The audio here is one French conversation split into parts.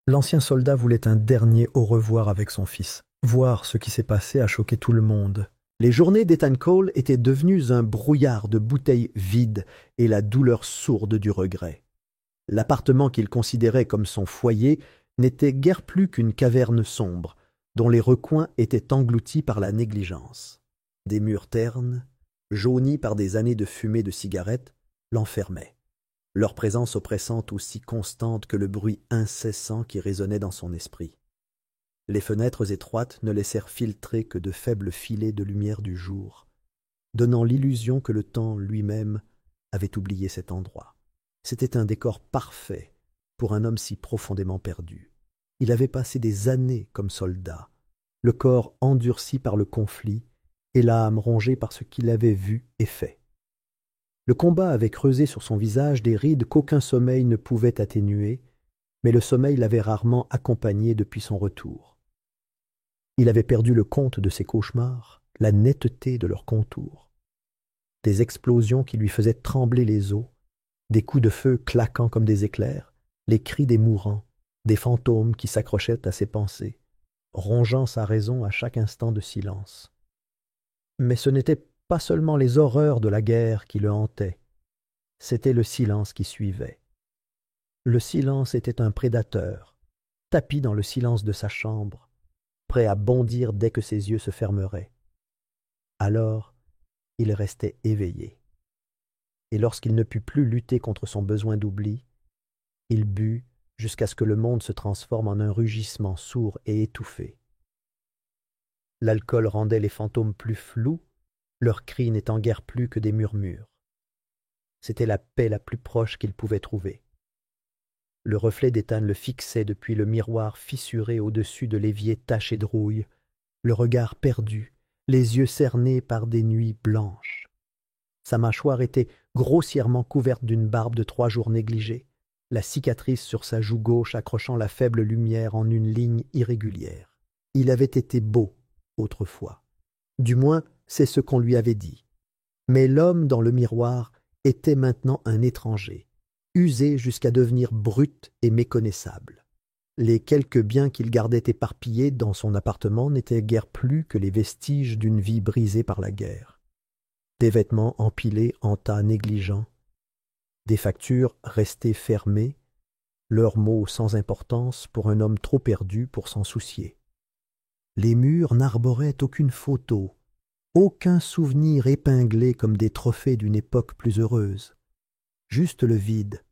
L'ancien soldat voulait un dernier au revoir avec son fils. Voir ce qui s'est passé a choqué tout le monde. Les journées d'Ethan Cole étaient devenues un brouillard de bouteilles vides et la douleur sourde du regret. L'appartement qu'il considérait comme son foyer n'était guère plus qu'une caverne sombre, dont les recoins étaient engloutis par la négligence. Des murs ternes, jaunis par des années de fumée de cigarettes, l'enfermaient, leur présence oppressante aussi constante que le bruit incessant qui résonnait dans son esprit. Les fenêtres étroites ne laissèrent filtrer que de faibles filets de lumière du jour, donnant l'illusion que le temps lui-même avait oublié cet endroit. C'était un décor parfait pour un homme si profondément perdu. Il avait passé des années comme soldat, le corps endurci par le conflit et l'âme rongée par ce qu'il avait vu et fait. Le combat avait creusé sur son visage des rides qu'aucun sommeil ne pouvait atténuer, mais le sommeil l'avait rarement accompagné depuis son retour. Il avait perdu le compte de ses cauchemars, la netteté de leurs contours. Des explosions qui lui faisaient trembler les os, des coups de feu claquant comme des éclairs, les cris des mourants, des fantômes qui s'accrochaient à ses pensées, rongeant sa raison à chaque instant de silence. Mais ce n'était pas seulement les horreurs de la guerre qui le hantaient, c'était le silence qui suivait. Le silence était un prédateur, tapi dans le silence de sa chambre, prêt à bondir dès que ses yeux se fermeraient. Alors, il restait éveillé. Et lorsqu'il ne put plus lutter contre son besoin d'oubli, il but jusqu'à ce que le monde se transforme en un rugissement sourd et étouffé. L'alcool rendait les fantômes plus flous, leurs cris n'étant guère plus que des murmures. C'était la paix la plus proche qu'il pouvait trouver. Le reflet d'Ethan le fixait depuis le miroir fissuré au-dessus de l'évier taché de rouille, le regard perdu, les yeux cernés par des nuits blanches. Sa mâchoire était grossièrement couverte d'une barbe de 3 jours négligée, la cicatrice sur sa joue gauche accrochant la faible lumière en une ligne irrégulière. Il avait été beau autrefois. Du moins, c'est ce qu'on lui avait dit. Mais l'homme dans le miroir était maintenant un étranger, usé jusqu'à devenir brut et méconnaissable. Les quelques biens qu'il gardait éparpillés dans son appartement n'étaient guère plus que les vestiges d'une vie brisée par la guerre. Des vêtements empilés en tas négligents, des factures restées fermées, leurs mots sans importance pour un homme trop perdu pour s'en soucier. Les murs n'arboraient aucune photo, aucun souvenir épinglé comme des trophées d'une époque plus heureuse. Juste le vide,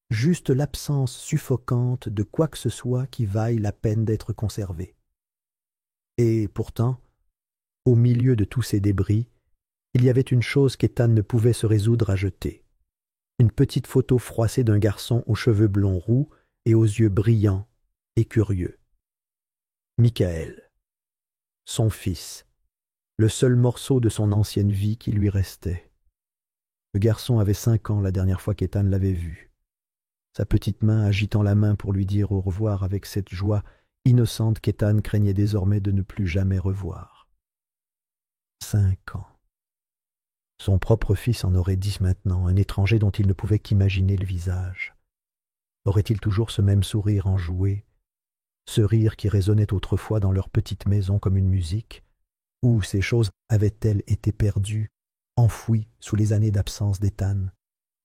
juste l'absence suffocante de quoi que ce soit qui vaille la peine d'être conservé. Et pourtant, au milieu de tous ces débris, il y avait une chose qu'Ethan ne pouvait se résoudre à jeter. Une petite photo froissée d'un garçon aux cheveux blonds roux et aux yeux brillants et curieux. Michael, son fils, le seul morceau de son ancienne vie qui lui restait. Le garçon avait 5 ans la dernière fois qu'Ethan l'avait vu. Sa petite main agitant la main pour lui dire au revoir avec cette joie innocente qu'Ethan craignait désormais de ne plus jamais revoir. 5 ans. Son propre fils en aurait 10 maintenant, un étranger dont il ne pouvait qu'imaginer le visage. Aurait-il toujours ce même sourire enjoué, ce rire qui résonnait autrefois dans leur petite maison comme une musique, ou ces choses avaient-elles été perdues, enfouies sous les années d'absence d'Ethan?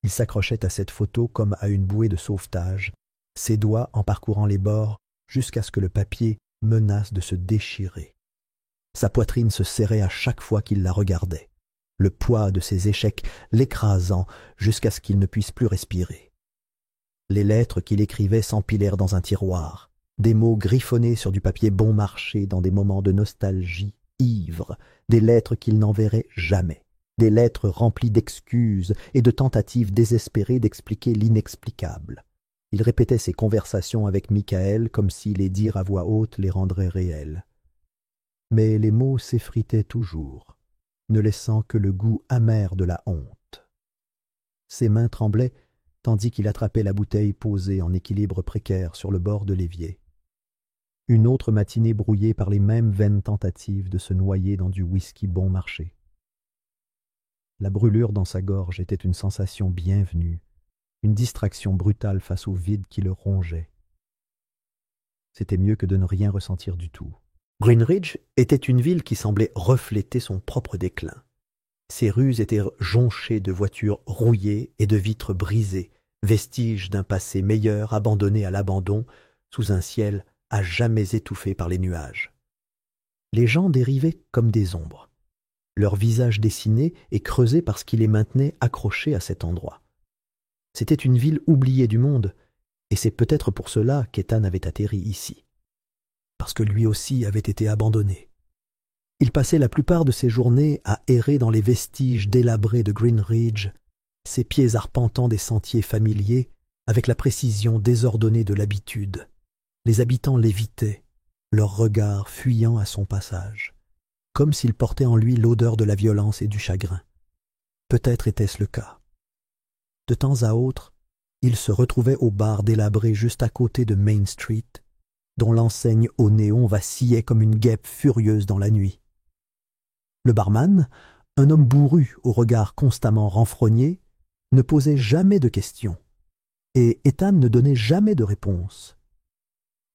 Il s'accrochait à cette photo comme à une bouée de sauvetage, ses doigts en parcourant les bords jusqu'à ce que le papier menace de se déchirer. Sa poitrine se serrait à chaque fois qu'il la regardait, le poids de ses échecs l'écrasant jusqu'à ce qu'il ne puisse plus respirer. Les lettres qu'il écrivait s'empilèrent dans un tiroir, des mots griffonnés sur du papier bon marché dans des moments de nostalgie ivre, des lettres qu'il n'enverrait jamais, des lettres remplies d'excuses et de tentatives désespérées d'expliquer l'inexplicable. Il répétait ses conversations avec Michael comme si les dire à voix haute les rendrait réelles. Mais les mots s'effritaient toujours, ne laissant que le goût amer de la honte. Ses mains tremblaient tandis qu'il attrapait la bouteille posée en équilibre précaire sur le bord de l'évier. Une autre matinée brouillée par les mêmes vaines tentatives de se noyer dans du whisky bon marché. La brûlure dans sa gorge était une sensation bienvenue, une distraction brutale face au vide qui le rongeait. C'était mieux que de ne rien ressentir du tout. Greenridge était une ville qui semblait refléter son propre déclin. Ses rues étaient jonchées de voitures rouillées et de vitres brisées, vestiges d'un passé meilleur abandonné à l'abandon sous un ciel à jamais étouffé par les nuages. Les gens dérivaient comme des ombres, leurs visages dessinés et creusés parce qu'ils les maintenaient accrochés à cet endroit. C'était une ville oubliée du monde, et c'est peut-être pour cela qu'Ethan avait atterri ici. Parce que lui aussi avait été abandonné. Il passait la plupart de ses journées à errer dans les vestiges délabrés de Greenridge, ses pieds arpentant des sentiers familiers avec la précision désordonnée de l'habitude. Les habitants l'évitaient, leurs regards fuyant à son passage, comme s'il portait en lui l'odeur de la violence et du chagrin. Peut-être était-ce le cas. De temps à autre, il se retrouvait au bar délabré juste à côté de Main Street, dont l'enseigne au néon vacillait comme une guêpe furieuse dans la nuit. Le barman, un homme bourru au regard constamment renfrogné, ne posait jamais de questions, et Ethan ne donnait jamais de réponse.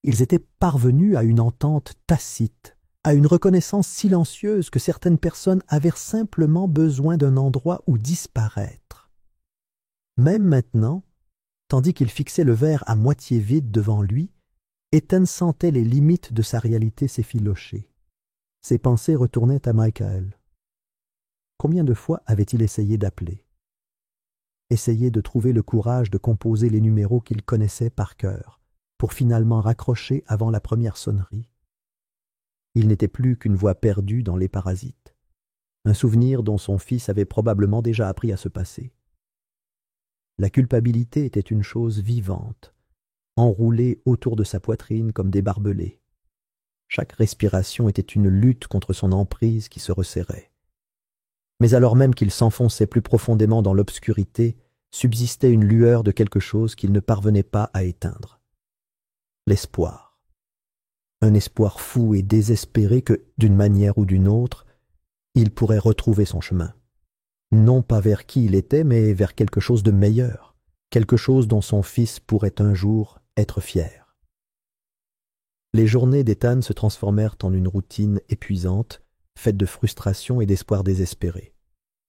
Ils étaient parvenus à une entente tacite, à une reconnaissance silencieuse que certaines personnes avaient simplement besoin d'un endroit où disparaître. Même maintenant, tandis qu'il fixait le verre à moitié vide devant lui, Ethan sentait les limites de sa réalité s'effilocher. Ses pensées retournaient à Michael. Combien de fois avait-il essayé d'appeler? Essayé de trouver le courage de composer les numéros qu'il connaissait par cœur, pour finalement raccrocher avant la première sonnerie. Il n'était plus qu'une voix perdue dans les parasites, un souvenir dont son fils avait probablement déjà appris à se passer. La culpabilité était une chose vivante, enroulée autour de sa poitrine comme des barbelés. Chaque respiration était une lutte contre son emprise qui se resserrait. Mais alors même qu'il s'enfonçait plus profondément dans l'obscurité, subsistait une lueur de quelque chose qu'il ne parvenait pas à éteindre. L'espoir. Un espoir fou et désespéré que, d'une manière ou d'une autre, il pourrait retrouver son chemin. Non pas vers qui il était, mais vers quelque chose de meilleur, quelque chose dont son fils pourrait un jour être fier. Les journées d'Ethan se transformèrent en une routine épuisante, faite de frustration et d'espoir désespéré.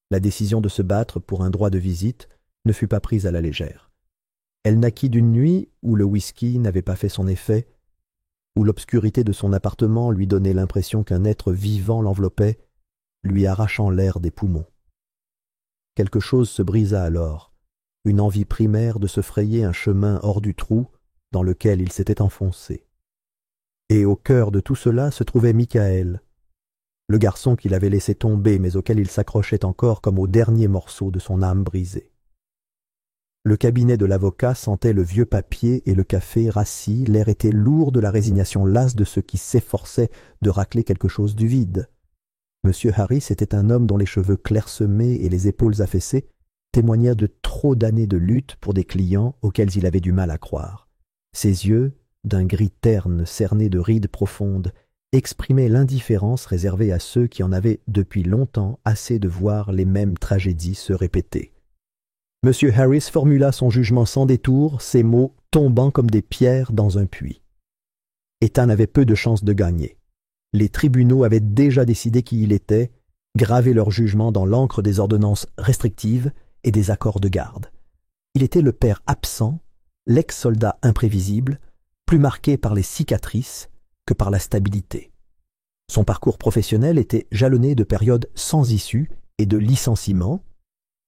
La décision de se battre pour un droit de visite ne fut pas prise à la légère. Elle naquit d'une nuit où le whisky n'avait pas fait son effet, où l'obscurité de son appartement lui donnait l'impression qu'un être vivant l'enveloppait, lui arrachant l'air des poumons. Quelque chose se brisa alors, une envie primaire de se frayer un chemin hors du trou dans lequel il s'était enfoncé. Et au cœur de tout cela se trouvait Michael, le garçon qu'il avait laissé tomber mais auquel il s'accrochait encore comme au dernier morceau de son âme brisée. Le cabinet de l'avocat sentait le vieux papier et le café rassis, l'air était lourd de la résignation lasse de ceux qui s'efforçaient de racler quelque chose du vide. M. Harris était un homme dont les cheveux clairsemés et les épaules affaissées témoignaient de trop d'années de lutte pour des clients auxquels il avait du mal à croire. Ses yeux, d'un gris terne cerné de rides profondes, exprimaient l'indifférence réservée à ceux qui en avaient depuis longtemps assez de voir les mêmes tragédies se répéter. M. Harris formula son jugement sans détour, ses mots tombant comme des pierres dans un puits. Ethan avait peu de chances de gagner. Les tribunaux avaient déjà décidé qui il était, gravé leur jugement dans l'encre des ordonnances restrictives et des accords de garde. Il était le père absent, l'ex-soldat imprévisible, plus marqué par les cicatrices que par la stabilité. Son parcours professionnel était jalonné de périodes sans issue et de licenciements,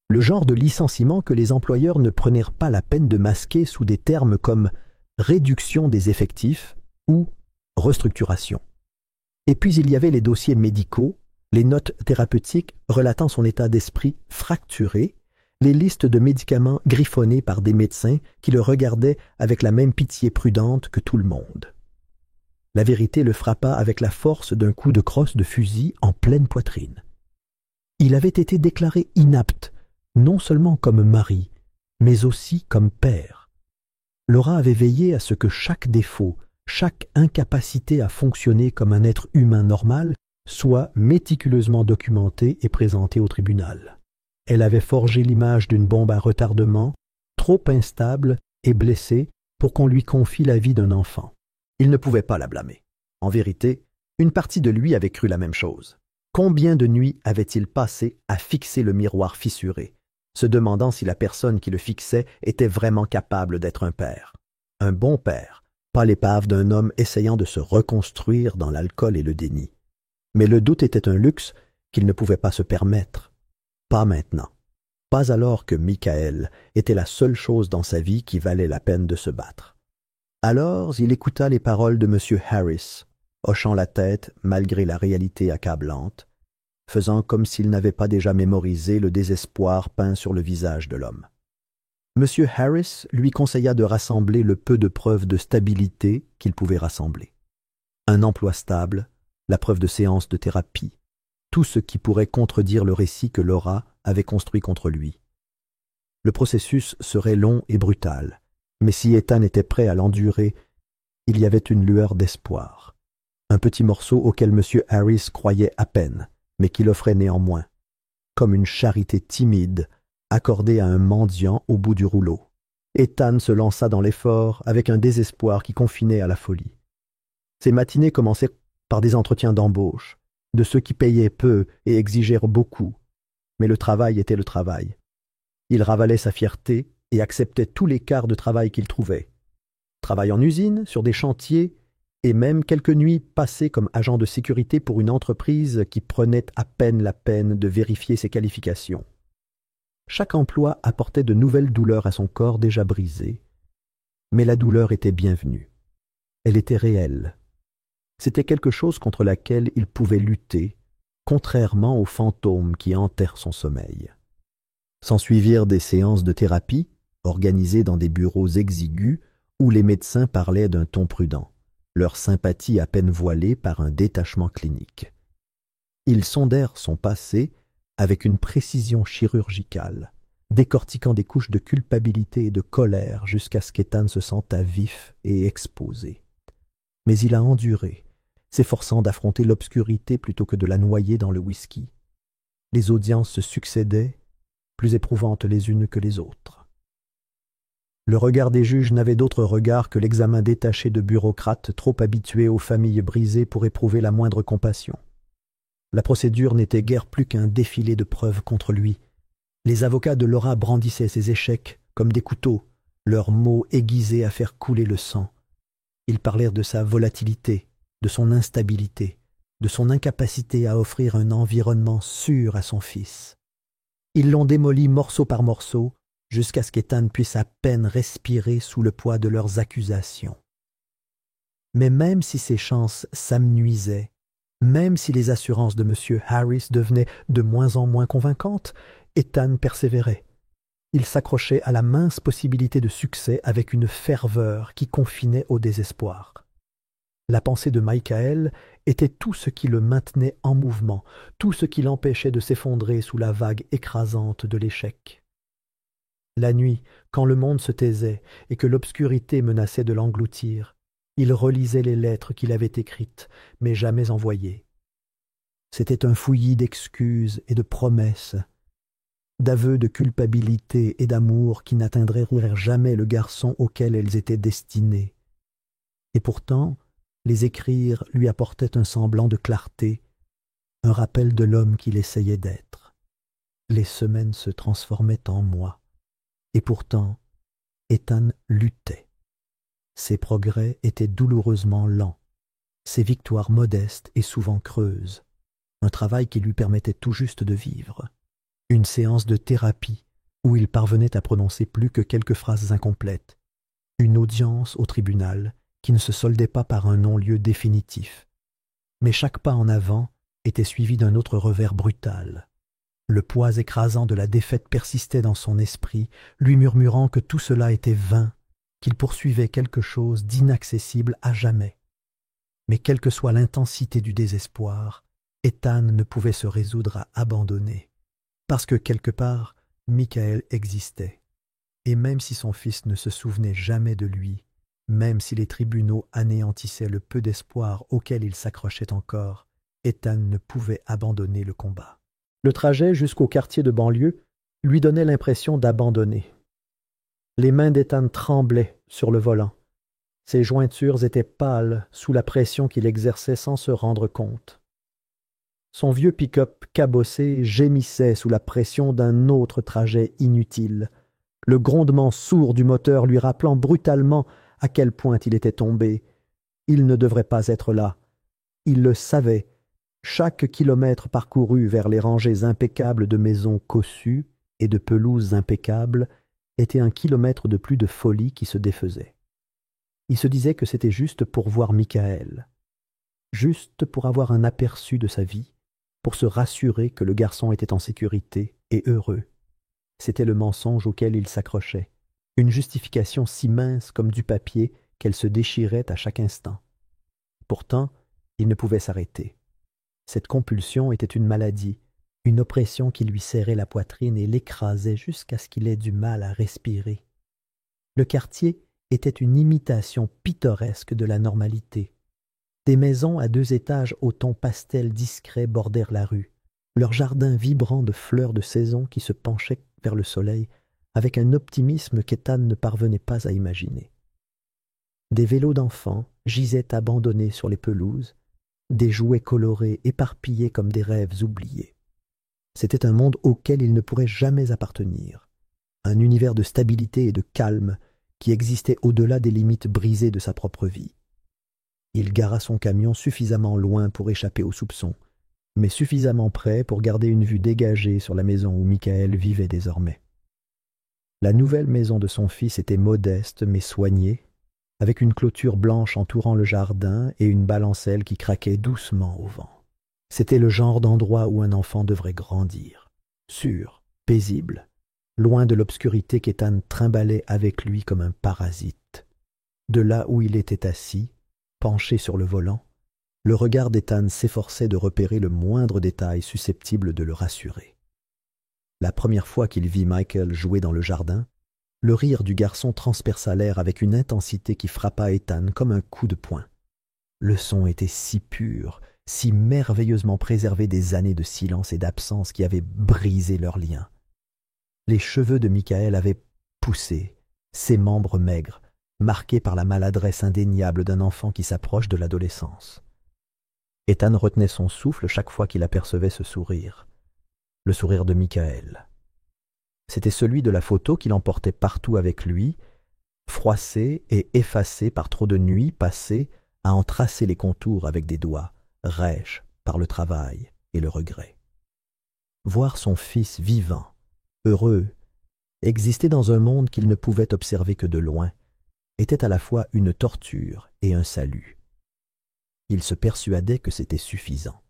le genre de licenciement que les employeurs ne prenaient pas la peine de masquer sous des termes comme réduction des effectifs ou restructuration. Et puis il y avait les dossiers médicaux, les notes thérapeutiques relatant son état d'esprit fracturé, les listes de médicaments griffonnés par des médecins qui le regardaient avec la même pitié prudente que tout le monde. La vérité le frappa avec la force d'un coup de crosse de fusil en pleine poitrine. Il avait été déclaré inapte, non seulement comme mari, mais aussi comme père. Laura avait veillé à ce que chaque défaut, chaque incapacité à fonctionner comme un être humain normal soit méticuleusement documenté et présenté au tribunal. Elle avait forgé l'image d'une bombe à retardement, trop instable et blessée pour qu'on lui confie la vie d'un enfant. Il ne pouvait pas la blâmer. En vérité, une partie de lui avait cru la même chose. Combien de nuits avait-il passé à fixer le miroir fissuré, se demandant si la personne qui le fixait était vraiment capable d'être un père. Un bon père, pas l'épave d'un homme essayant de se reconstruire dans l'alcool et le déni. Mais le doute était un luxe qu'il ne pouvait pas se permettre. Pas maintenant. Pas alors que Michael était la seule chose dans sa vie qui valait la peine de se battre. Alors il écouta les paroles de M. Harris, hochant la tête malgré la réalité accablante, faisant comme s'il n'avait pas déjà mémorisé le désespoir peint sur le visage de l'homme. M. Harris lui conseilla de rassembler le peu de preuves de stabilité qu'il pouvait rassembler. Un emploi stable, la preuve de séances de thérapie, tout ce qui pourrait contredire le récit que Laura avait construit contre lui. Le processus serait long et brutal, mais si Ethan était prêt à l'endurer, il y avait une lueur d'espoir. Un petit morceau auquel M. Harris croyait à peine, mais qu'il offrait néanmoins, comme une charité timide accordée à un mendiant au bout du rouleau. Ethan se lança dans l'effort avec un désespoir qui confinait à la folie. Ses matinées commençaient par des entretiens d'embauche, de ceux qui payaient peu et exigèrent beaucoup, mais le travail était le travail. Il ravalait sa fierté et acceptait tous les quarts de travail qu'il trouvait. Travail en usine, sur des chantiers, et même quelques nuits passées comme agent de sécurité pour une entreprise qui prenait à peine la peine de vérifier ses qualifications. Chaque emploi apportait de nouvelles douleurs à son corps déjà brisé, mais la douleur était bienvenue. Elle était réelle. C'était quelque chose contre laquelle il pouvait lutter, contrairement aux fantômes qui hantèrent son sommeil. S'ensuivirent des séances de thérapie, organisées dans des bureaux exigus, où les médecins parlaient d'un ton prudent, leur sympathie à peine voilée par un détachement clinique. Ils sondèrent son passé avec une précision chirurgicale, décortiquant des couches de culpabilité et de colère jusqu'à ce qu'Ethan se sentât vif et exposé. Mais il a enduré, s'efforçant d'affronter l'obscurité plutôt que de la noyer dans le whisky. Les audiences se succédaient, plus éprouvantes les unes que les autres. Le regard des juges n'avait d'autre regard que l'examen détaché de bureaucrates trop habitués aux familles brisées pour éprouver la moindre compassion. La procédure n'était guère plus qu'un défilé de preuves contre lui. Les avocats de Laura brandissaient ses échecs comme des couteaux, leurs mots aiguisés à faire couler le sang. Ils parlèrent de sa volatilité, de son instabilité, de son incapacité à offrir un environnement sûr à son fils. Ils l'ont démoli morceau par morceau, jusqu'à ce qu'Ethan puisse à peine respirer sous le poids de leurs accusations. Mais même si ses chances s'amenuisaient, même si les assurances de M. Harris devenaient de moins en moins convaincantes, Ethan persévérait. Il s'accrochait à la mince possibilité de succès avec une ferveur qui confinait au désespoir. La pensée de Michael était tout ce qui le maintenait en mouvement, tout ce qui l'empêchait de s'effondrer sous la vague écrasante de l'échec. La nuit, quand le monde se taisait et que l'obscurité menaçait de l'engloutir, il relisait les lettres qu'il avait écrites, mais jamais envoyées. C'était un fouillis d'excuses et de promesses, d'aveux de culpabilité et d'amour qui n'atteindrait jamais le garçon auquel elles étaient destinées. Et pourtant, les écrire lui apportait un semblant de clarté, un rappel de l'homme qu'il essayait d'être. Les semaines se transformaient en mois, et pourtant, Ethan luttait. Ses progrès étaient douloureusement lents, ses victoires modestes et souvent creuses, un travail qui lui permettait tout juste de vivre. Une séance de thérapie où il parvenait à prononcer plus que quelques phrases incomplètes, une audience au tribunal qui ne se soldait pas par un non-lieu définitif. Mais chaque pas en avant était suivi d'un autre revers brutal. Le poids écrasant de la défaite persistait dans son esprit, lui murmurant que tout cela était vain, qu'il poursuivait quelque chose d'inaccessible à jamais. Mais quelle que soit l'intensité du désespoir, Ethan ne pouvait se résoudre à abandonner. Parce que quelque part, Michael existait. Et même si son fils ne se souvenait jamais de lui, même si les tribunaux anéantissaient le peu d'espoir auquel il s'accrochait encore, Ethan ne pouvait abandonner le combat. Le trajet jusqu'au quartier de banlieue lui donnait l'impression d'abandonner. Les mains d'Ethan tremblaient sur le volant. Ses jointures étaient pâles sous la pression qu'il exerçait sans se rendre compte. Son vieux pick-up cabossé gémissait sous la pression d'un autre trajet inutile, le grondement sourd du moteur lui rappelant brutalement à quel point il était tombé. Il ne devrait pas être là. Il le savait. Chaque kilomètre parcouru vers les rangées impeccables de maisons cossues et de pelouses impeccables était un kilomètre de plus de folie qui se défaisait. Il se disait que c'était juste pour voir Michael, juste pour avoir un aperçu de sa vie, pour se rassurer que le garçon était en sécurité et heureux. C'était le mensonge auquel il s'accrochait, une justification si mince comme du papier qu'elle se déchirait à chaque instant. Pourtant, il ne pouvait s'arrêter. Cette compulsion était une maladie, une oppression qui lui serrait la poitrine et l'écrasait jusqu'à ce qu'il ait du mal à respirer. Le quartier était une imitation pittoresque de la normalité. Des maisons à 2 étages au ton pastel discret bordèrent la rue, leurs jardins vibrants de fleurs de saison qui se penchaient vers le soleil avec un optimisme qu'Ethan ne parvenait pas à imaginer. Des vélos d'enfants gisaient abandonnés sur les pelouses, des jouets colorés éparpillés comme des rêves oubliés. C'était un monde auquel il ne pourrait jamais appartenir, un univers de stabilité et de calme qui existait au-delà des limites brisées de sa propre vie. Il gara son camion suffisamment loin pour échapper aux soupçons, mais suffisamment près pour garder une vue dégagée sur la maison où Michael vivait désormais. La nouvelle maison de son fils était modeste mais soignée, avec une clôture blanche entourant le jardin et une balancelle qui craquait doucement au vent. C'était le genre d'endroit où un enfant devrait grandir, sûr, paisible, loin de l'obscurité qu'Ethan trimbalait avec lui comme un parasite. De là où il était assis, penché sur le volant, le regard d'Ethan s'efforçait de repérer le moindre détail susceptible de le rassurer. La première fois qu'il vit Michael jouer dans le jardin, le rire du garçon transperça l'air avec une intensité qui frappa Ethan comme un coup de poing. Le son était si pur, si merveilleusement préservé des années de silence et d'absence qui avaient brisé leur lien. Les cheveux de Michael avaient poussé, ses membres maigres, marqués par la maladresse indéniable d'un enfant qui s'approche de l'adolescence. Ethan retenait son souffle chaque fois qu'il apercevait ce sourire, le sourire de Michael. C'était celui de la photo qu'il emportait partout avec lui, froissé et effacé par trop de nuits passées à en tracer les contours avec des doigts, rêches par le travail et le regret. Voir son fils vivant, heureux, exister dans un monde qu'il ne pouvait observer que de loin, était à la fois une torture et un salut. Il se persuadait que c'était suffisant,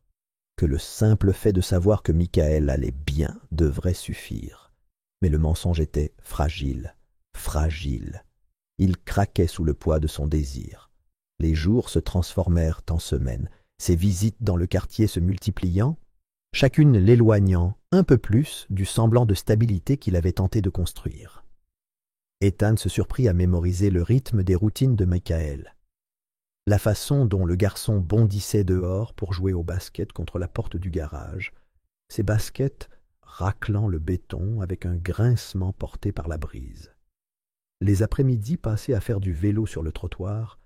que le simple fait de savoir que Michael allait bien devrait suffire. Mais le mensonge était fragile, fragile. Il craquait sous le poids de son désir. Les jours se transformèrent en semaines, ses visites dans le quartier se multipliant, chacune l'éloignant un peu plus du semblant de stabilité qu'il avait tenté de construire. Ethan se surprit à mémoriser le rythme des routines de Michael. La façon dont le garçon bondissait dehors pour jouer au basket contre la porte du garage, ses baskets raclant le béton avec un grincement porté par la brise. Les après-midi passés à faire du vélo sur le trottoir,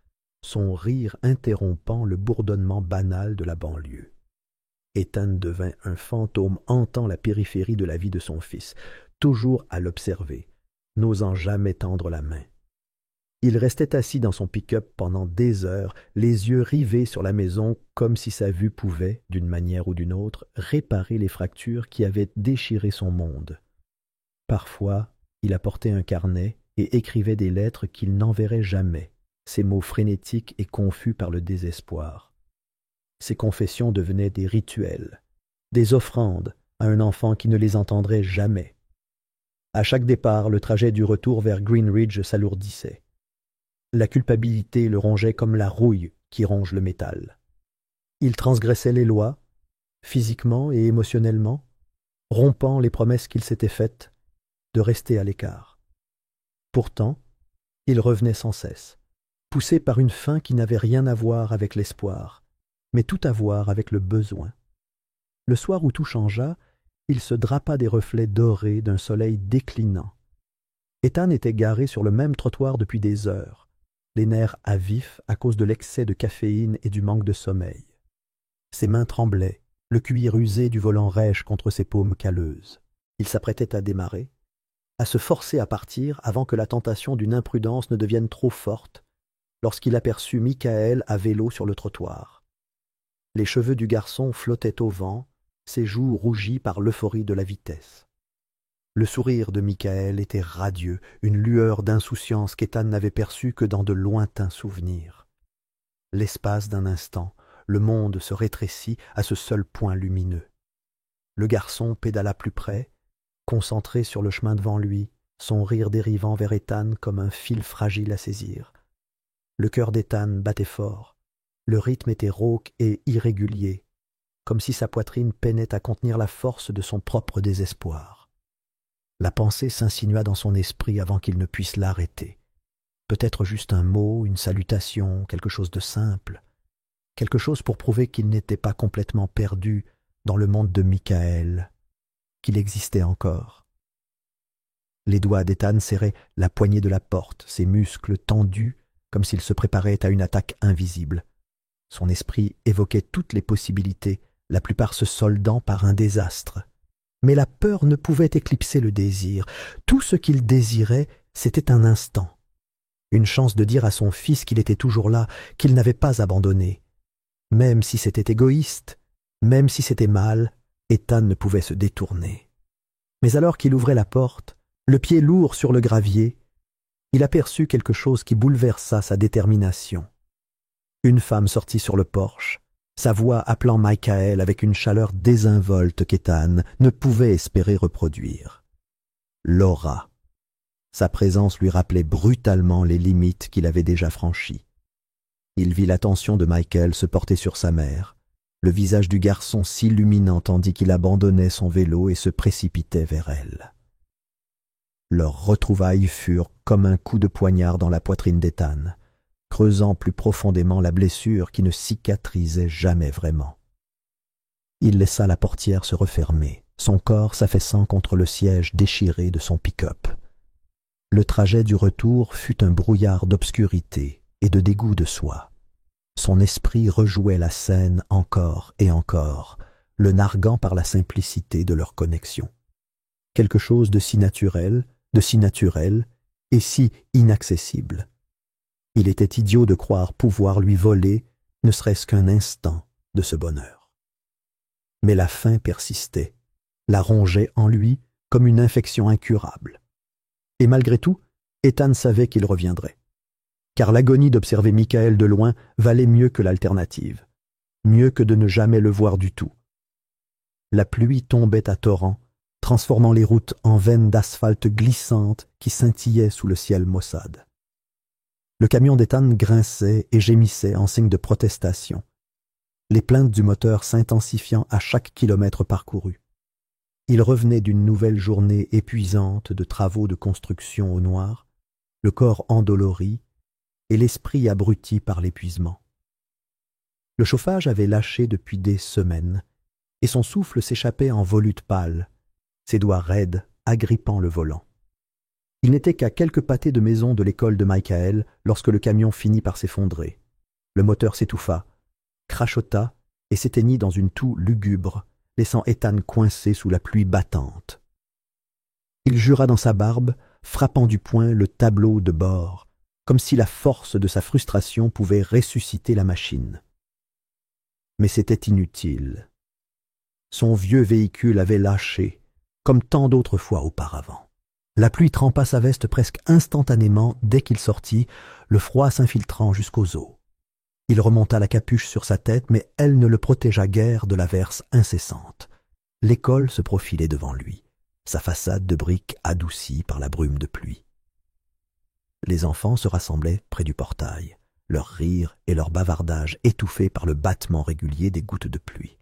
son rire interrompant le bourdonnement banal de la banlieue. Ethan devint un fantôme hantant la périphérie de la vie de son fils, toujours à l'observer, n'osant jamais tendre la main. Il restait assis dans son pick-up pendant des heures, les yeux rivés sur la maison, comme si sa vue pouvait, d'une manière ou d'une autre, réparer les fractures qui avaient déchiré son monde. Parfois, il apportait un carnet et écrivait des lettres qu'il n'enverrait jamais, ses mots frénétiques et confus par le désespoir. Ses confessions devenaient des rituels, des offrandes à un enfant qui ne les entendrait jamais. À chaque départ, le trajet du retour vers Greenridge s'alourdissait. La culpabilité le rongeait comme la rouille qui ronge le métal. Il transgressait les lois, physiquement et émotionnellement, rompant les promesses qu'il s'était faites de rester à l'écart. Pourtant, il revenait sans cesse, poussé par une faim qui n'avait rien à voir avec l'espoir, mais tout à voir avec le besoin. Le soir où tout changea, il se drapa des reflets dorés d'un soleil déclinant. Ethan était garé sur le même trottoir depuis des heures, les nerfs à vif à cause de l'excès de caféine et du manque de sommeil. Ses mains tremblaient, le cuir usé du volant rêche contre ses paumes calleuses. Il s'apprêtait à démarrer, à se forcer à partir avant que la tentation d'une imprudence ne devienne trop forte, lorsqu'il aperçut Michael à vélo sur le trottoir. Les cheveux du garçon flottaient au vent, ses joues rougies par l'euphorie de la vitesse. Le sourire de Michael était radieux, une lueur d'insouciance qu'Ethan n'avait perçue que dans de lointains souvenirs. L'espace d'un instant, le monde se rétrécit à ce seul point lumineux. Le garçon pédala plus près, concentré sur le chemin devant lui, son rire dérivant vers Ethan comme un fil fragile à saisir. Le cœur d'Ethan battait fort. Le rythme était rauque et irrégulier, comme si sa poitrine peinait à contenir la force de son propre désespoir. La pensée s'insinua dans son esprit avant qu'il ne puisse l'arrêter. Peut-être juste un mot, une salutation, quelque chose de simple, quelque chose pour prouver qu'il n'était pas complètement perdu dans le monde de Michael, qu'il existait encore. Les doigts d'Ethan serraient la poignée de la porte, ses muscles tendus comme s'il se préparait à une attaque invisible. Son esprit évoquait toutes les possibilités, la plupart se soldant par un désastre. Mais la peur ne pouvait éclipser le désir. Tout ce qu'il désirait, c'était un instant. Une chance de dire à son fils qu'il était toujours là, qu'il n'avait pas abandonné. Même si c'était égoïste, même si c'était mal, Ethan ne pouvait se détourner. Mais alors qu'il ouvrait la porte, le pied lourd sur le gravier, il aperçut quelque chose qui bouleversa sa détermination. Une femme sortit sur le porche, sa voix appelant Michael avec une chaleur désinvolte qu'Ethan ne pouvait espérer reproduire. Laura. Sa présence lui rappelait brutalement les limites qu'il avait déjà franchies. Il vit l'attention de Michael se porter sur sa mère, le visage du garçon s'illuminant tandis qu'il abandonnait son vélo et se précipitait vers elle. Leurs retrouvailles furent comme un coup de poignard dans la poitrine d'Ethan, creusant plus profondément la blessure qui ne cicatrisait jamais vraiment. Il laissa la portière se refermer, son corps s'affaissant contre le siège déchiré de son pick-up. Le trajet du retour fut un brouillard d'obscurité et de dégoût de soi. Son esprit rejouait la scène encore et encore, le narguant par la simplicité de leur connexion. Quelque chose de si naturel et si inaccessible. Il était idiot de croire pouvoir lui voler, ne serait-ce qu'un instant, de ce bonheur. Mais la faim persistait, la rongeait en lui comme une infection incurable. Et malgré tout, Ethan savait qu'il reviendrait. Car l'agonie d'observer Michael de loin valait mieux que l'alternative, mieux que de ne jamais le voir du tout. La pluie tombait à torrents, transformant les routes en veines d'asphalte glissantes qui scintillaient sous le ciel maussade. Le camion d'Ethan grinçait et gémissait en signe de protestation, les plaintes du moteur s'intensifiant à chaque kilomètre parcouru. Il revenait d'une nouvelle journée épuisante de travaux de construction au noir, le corps endolori et l'esprit abruti par l'épuisement. Le chauffage avait lâché depuis des semaines, et son souffle s'échappait en volutes pâles, ses doigts raides agrippant le volant. Il n'était qu'à quelques pâtés de maison de l'école de Michael lorsque le camion finit par s'effondrer. Le moteur s'étouffa, crachota et s'éteignit dans une toux lugubre, laissant Ethan coincé sous la pluie battante. Il jura dans sa barbe, frappant du poing le tableau de bord, comme si la force de sa frustration pouvait ressusciter la machine. Mais c'était inutile. Son vieux véhicule avait lâché, comme tant d'autres fois auparavant. La pluie trempa sa veste presque instantanément dès qu'il sortit, le froid s'infiltrant jusqu'aux os. Il remonta la capuche sur sa tête, mais elle ne le protégea guère de l'averse incessante. L'école se profilait devant lui, sa façade de briques adoucie par la brume de pluie. Les enfants se rassemblaient près du portail, leurs rires et leurs bavardages étouffés par le battement régulier des gouttes de pluie.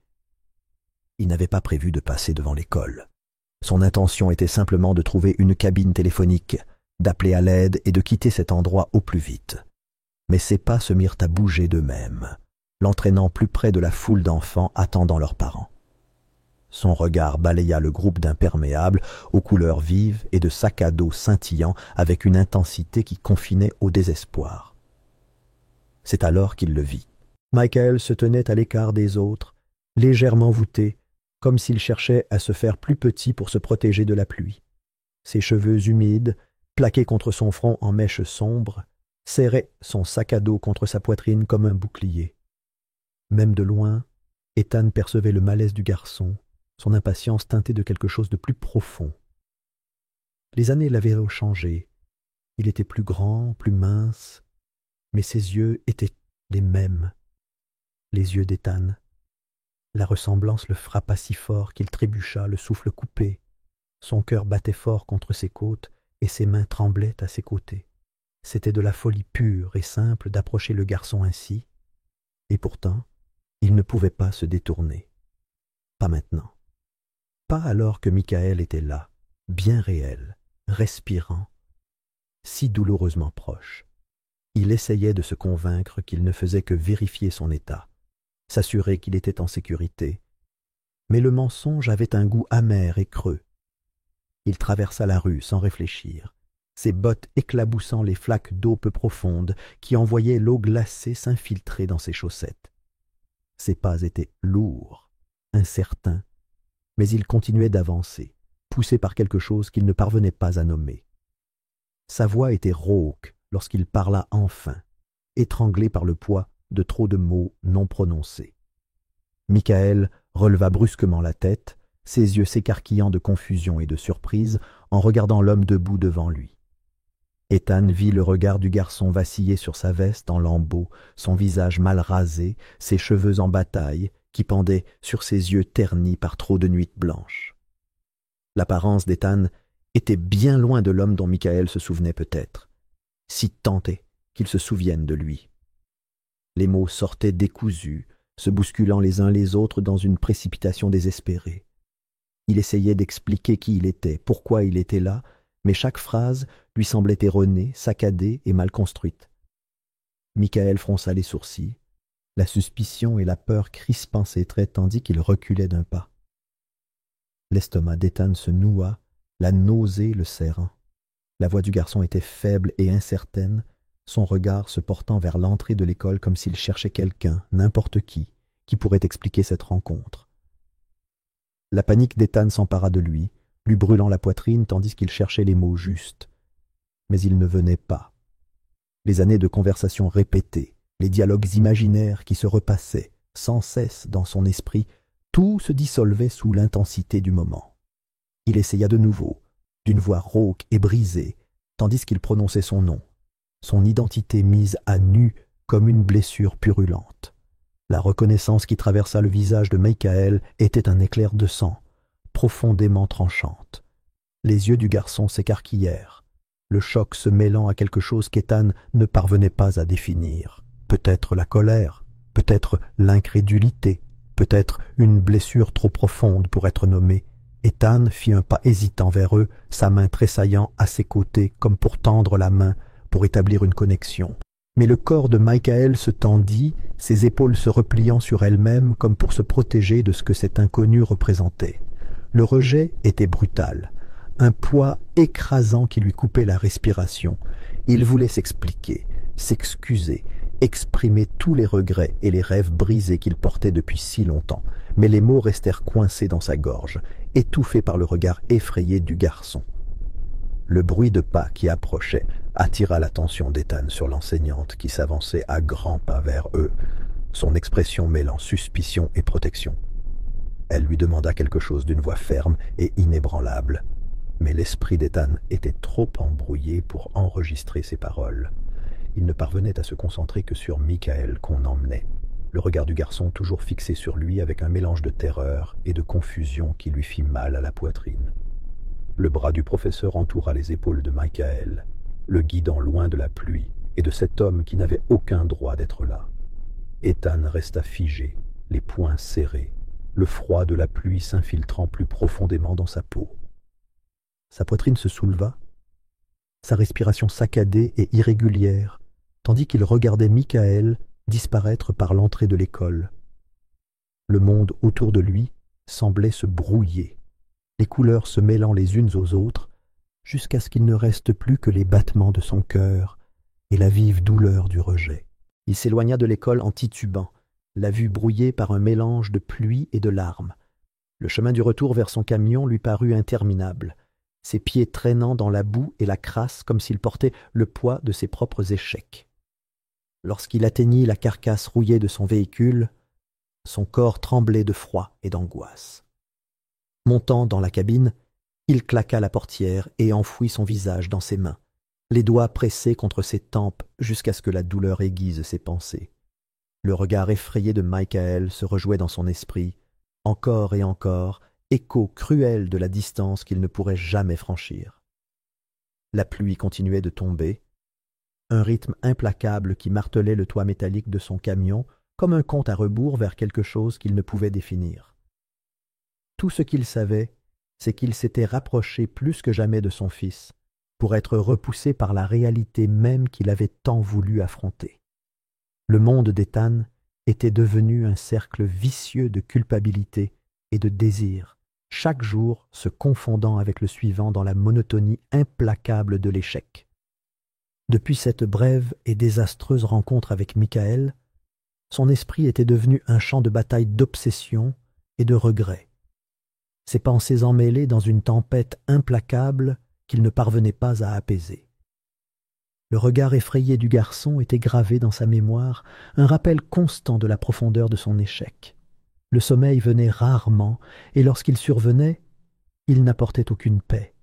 Il n'avait pas prévu de passer devant l'école. Son intention était simplement de trouver une cabine téléphonique, d'appeler à l'aide et de quitter cet endroit au plus vite. Mais ses pas se mirent à bouger d'eux-mêmes, l'entraînant plus près de la foule d'enfants attendant leurs parents. Son regard balaya le groupe d'imperméables aux couleurs vives et de sacs à dos scintillants avec une intensité qui confinait au désespoir. C'est alors qu'il le vit. Michael se tenait à l'écart des autres, légèrement voûté, comme s'il cherchait à se faire plus petit pour se protéger de la pluie. Ses cheveux humides, plaqués contre son front en mèches sombres, serraient son sac à dos contre sa poitrine comme un bouclier. Même de loin, Ethan percevait le malaise du garçon, son impatience teintée de quelque chose de plus profond. Les années l'avaient changé. Il était plus grand, plus mince, mais ses yeux étaient les mêmes, les yeux d'Ethan. La ressemblance le frappa si fort qu'il trébucha, le souffle coupé. Son cœur battait fort contre ses côtes et ses mains tremblaient à ses côtés. C'était de la folie pure et simple d'approcher le garçon ainsi, et pourtant, il ne pouvait pas se détourner. Pas maintenant. Pas alors que Michael était là, bien réel, respirant, si douloureusement proche. Il essayait de se convaincre qu'il ne faisait que vérifier son état, s'assurer qu'il était en sécurité. Mais le mensonge avait un goût amer et creux. Il traversa la rue sans réfléchir, ses bottes éclaboussant les flaques d'eau peu profondes qui envoyaient l'eau glacée s'infiltrer dans ses chaussettes. Ses pas étaient lourds, incertains, mais il continuait d'avancer, poussé par quelque chose qu'il ne parvenait pas à nommer. Sa voix était rauque lorsqu'il parla enfin, étranglé par le poids de trop de mots non prononcés. Michael releva brusquement la tête, ses yeux s'écarquillant de confusion et de surprise en regardant l'homme debout devant lui. Ethan vit le regard du garçon vaciller sur sa veste en lambeaux, son visage mal rasé, ses cheveux en bataille, qui pendaient sur ses yeux ternis par trop de nuits blanches. L'apparence d'Ethan était bien loin de l'homme dont Michael se souvenait peut-être, si tant est qu'il se souvienne de lui. Les mots sortaient décousus, se bousculant les uns les autres dans une précipitation désespérée. Il essayait d'expliquer qui il était, pourquoi il était là, mais chaque phrase lui semblait erronée, saccadée et mal construite. Michael fronça les sourcils, la suspicion et la peur crispant ses traits tandis qu'il reculait d'un pas. L'estomac d'Ethan se noua, la nausée le serrant. La voix du garçon était faible et incertaine, son regard se portant vers l'entrée de l'école comme s'il cherchait quelqu'un, n'importe qui pourrait expliquer cette rencontre. La panique d'Ethan s'empara de lui, lui brûlant la poitrine tandis qu'il cherchait les mots justes. Mais ils ne venaient pas. Les années de conversation répétées, les dialogues imaginaires qui se repassaient sans cesse dans son esprit, tout se dissolvait sous l'intensité du moment. Il essaya de nouveau, d'une voix rauque et brisée, tandis qu'il prononçait son nom, son identité mise à nu comme une blessure purulente. La reconnaissance qui traversa le visage de Michael était un éclair de sang, profondément tranchante. Les yeux du garçon s'écarquillèrent, le choc se mêlant à quelque chose qu'Ethan ne parvenait pas à définir. Peut-être la colère, peut-être l'incrédulité, peut-être une blessure trop profonde pour être nommée. Ethan fit un pas hésitant vers eux, sa main tressaillant à ses côtés comme pour tendre la main, pour établir une connexion. Mais le corps de Michael se tendit, ses épaules se repliant sur elles-mêmes comme pour se protéger de ce que cet inconnu représentait. Le rejet était brutal, un poids écrasant qui lui coupait la respiration. Il voulait s'expliquer, s'excuser, exprimer tous les regrets et les rêves brisés qu'il portait depuis si longtemps, mais les mots restèrent coincés dans sa gorge, étouffés par le regard effrayé du garçon. Le bruit de pas qui approchait attira l'attention d'Ethan sur l'enseignante qui s'avançait à grands pas vers eux, son expression mêlant suspicion et protection. Elle lui demanda quelque chose d'une voix ferme et inébranlable, mais l'esprit d'Ethan était trop embrouillé pour enregistrer ses paroles. Il ne parvenait à se concentrer que sur Michael qu'on emmenait, le regard du garçon toujours fixé sur lui avec un mélange de terreur et de confusion qui lui fit mal à la poitrine. Le bras du professeur entoura les épaules de Michael, le guidant loin de la pluie et de cet homme qui n'avait aucun droit d'être là. Ethan resta figé, les poings serrés, le froid de la pluie s'infiltrant plus profondément dans sa peau. Sa poitrine se souleva, sa respiration saccadée et irrégulière, tandis qu'il regardait Michael disparaître par l'entrée de l'école. Le monde autour de lui semblait se brouiller, les couleurs se mêlant les unes aux autres, jusqu'à ce qu'il ne reste plus que les battements de son cœur et la vive douleur du rejet. Il s'éloigna de l'école en titubant, la vue brouillée par un mélange de pluie et de larmes. Le chemin du retour vers son camion lui parut interminable, ses pieds traînant dans la boue et la crasse comme s'il portait le poids de ses propres échecs. Lorsqu'il atteignit la carcasse rouillée de son véhicule, son corps tremblait de froid et d'angoisse. Montant dans la cabine, il claqua la portière et enfouit son visage dans ses mains, les doigts pressés contre ses tempes jusqu'à ce que la douleur aiguise ses pensées. Le regard effrayé de Michael se rejouait dans son esprit, encore et encore, écho cruel de la distance qu'il ne pourrait jamais franchir. La pluie continuait de tomber, un rythme implacable qui martelait le toit métallique de son camion comme un compte à rebours vers quelque chose qu'il ne pouvait définir. Tout ce qu'il savait, c'est qu'il s'était rapproché plus que jamais de son fils, pour être repoussé par la réalité même qu'il avait tant voulu affronter. Le monde d'Ethan était devenu un cercle vicieux de culpabilité et de désir, chaque jour se confondant avec le suivant dans la monotonie implacable de l'échec. Depuis cette brève et désastreuse rencontre avec Michael, son esprit était devenu un champ de bataille d'obsession et de regret. Ses pensées emmêlées dans une tempête implacable qu'il ne parvenait pas à apaiser. Le regard effrayé du garçon était gravé dans sa mémoire, un rappel constant de la profondeur de son échec. Le sommeil venait rarement, et lorsqu'il survenait, il n'apportait aucune paix.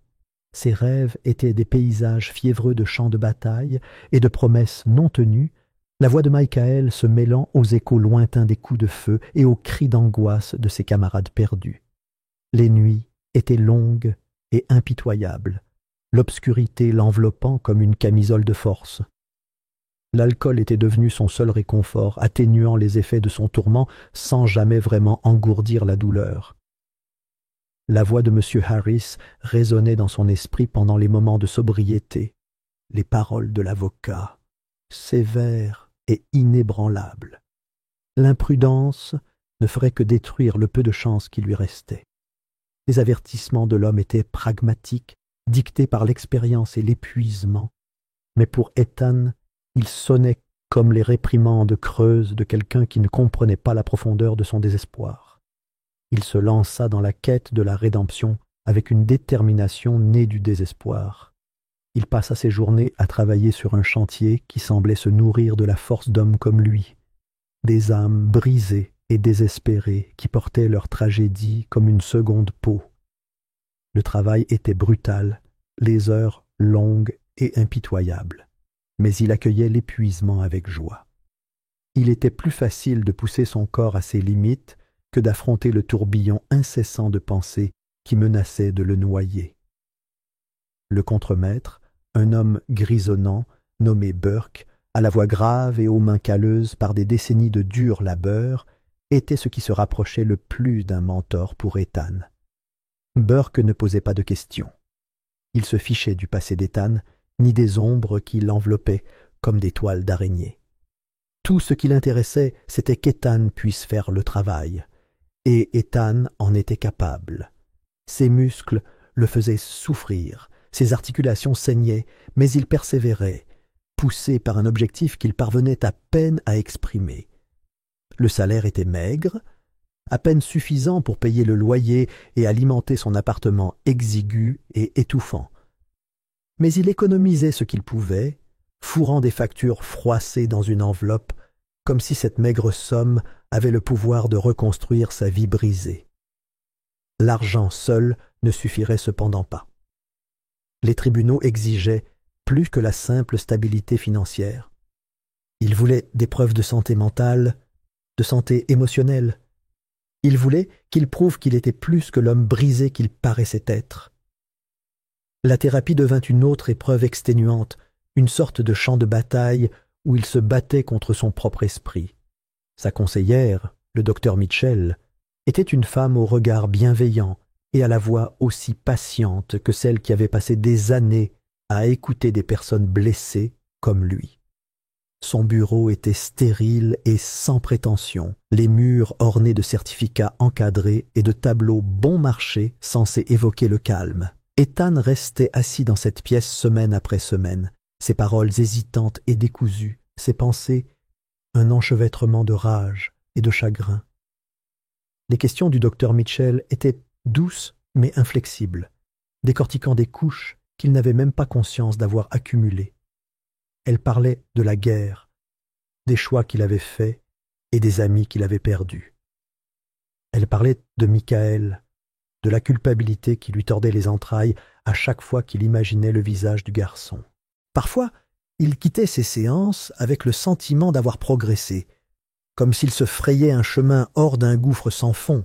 Ses rêves étaient des paysages fiévreux de champs de bataille et de promesses non tenues, la voix de Michael se mêlant aux échos lointains des coups de feu et aux cris d'angoisse de ses camarades perdus. Les nuits étaient longues et impitoyables, l'obscurité l'enveloppant comme une camisole de force. L'alcool était devenu son seul réconfort, atténuant les effets de son tourment sans jamais vraiment engourdir la douleur. La voix de M. Harris résonnait dans son esprit pendant les moments de sobriété, les paroles de l'avocat, sévères et inébranlables. L'imprudence ne ferait que détruire le peu de chance qui lui restait. Les avertissements de l'homme étaient pragmatiques, dictés par l'expérience et l'épuisement, mais pour Ethan, ils sonnaient comme les réprimandes creuses de quelqu'un qui ne comprenait pas la profondeur de son désespoir. Il se lança dans la quête de la rédemption avec une détermination née du désespoir. Il passa ses journées à travailler sur un chantier qui semblait se nourrir de la force d'hommes comme lui, des âmes brisées et désespérées qui portaient leur tragédie comme une seconde peau. Le travail était brutal, les heures longues et impitoyables, mais il accueillait l'épuisement avec joie. Il était plus facile de pousser son corps à ses limites que d'affronter le tourbillon incessant de pensées qui menaçait de le noyer. Le contremaître, un homme grisonnant, nommé Burke, à la voix grave et aux mains calleuses par des décennies de dur labeur, était ce qui se rapprochait le plus d'un mentor pour Ethan. Burke ne posait pas de questions. Il se fichait du passé d'Ethan, ni des ombres qui l'enveloppaient comme des toiles d'araignée. Tout ce qui l'intéressait, c'était qu'Ethan puisse faire le travail. Et Ethan en était capable. Ses muscles le faisaient souffrir, ses articulations saignaient, mais il persévérait, poussé par un objectif qu'il parvenait à peine à exprimer. Le salaire était maigre, à peine suffisant pour payer le loyer et alimenter son appartement exigu et étouffant. Mais il économisait ce qu'il pouvait, fourrant des factures froissées dans une enveloppe, comme si cette maigre somme avait le pouvoir de reconstruire sa vie brisée. L'argent seul ne suffirait cependant pas. Les tribunaux exigeaient plus que la simple stabilité financière. Ils voulaient des preuves de santé mentale, de santé émotionnelle. Ils voulaient qu'il prouve qu'il était plus que l'homme brisé qu'il paraissait être. La thérapie devint une autre épreuve exténuante, une sorte de champ de bataille où il se battait contre son propre esprit. Sa conseillère, le docteur Mitchell, était une femme au regard bienveillant et à la voix aussi patiente que celle qui avait passé des années à écouter des personnes blessées comme lui. Son bureau était stérile et sans prétention, les murs ornés de certificats encadrés et de tableaux bon marché censés évoquer le calme. Ethan restait assis dans cette pièce semaine après semaine, ses paroles hésitantes et décousues, ses pensées un enchevêtrement de rage et de chagrin. Les questions du docteur Mitchell étaient douces mais inflexibles, décortiquant des couches qu'il n'avait même pas conscience d'avoir accumulées. Elle parlait de la guerre, des choix qu'il avait faits et des amis qu'il avait perdus. Elle parlait de Michael, de la culpabilité qui lui tordait les entrailles à chaque fois qu'il imaginait le visage du garçon. Parfois, il quittait ses séances avec le sentiment d'avoir progressé, comme s'il se frayait un chemin hors d'un gouffre sans fond.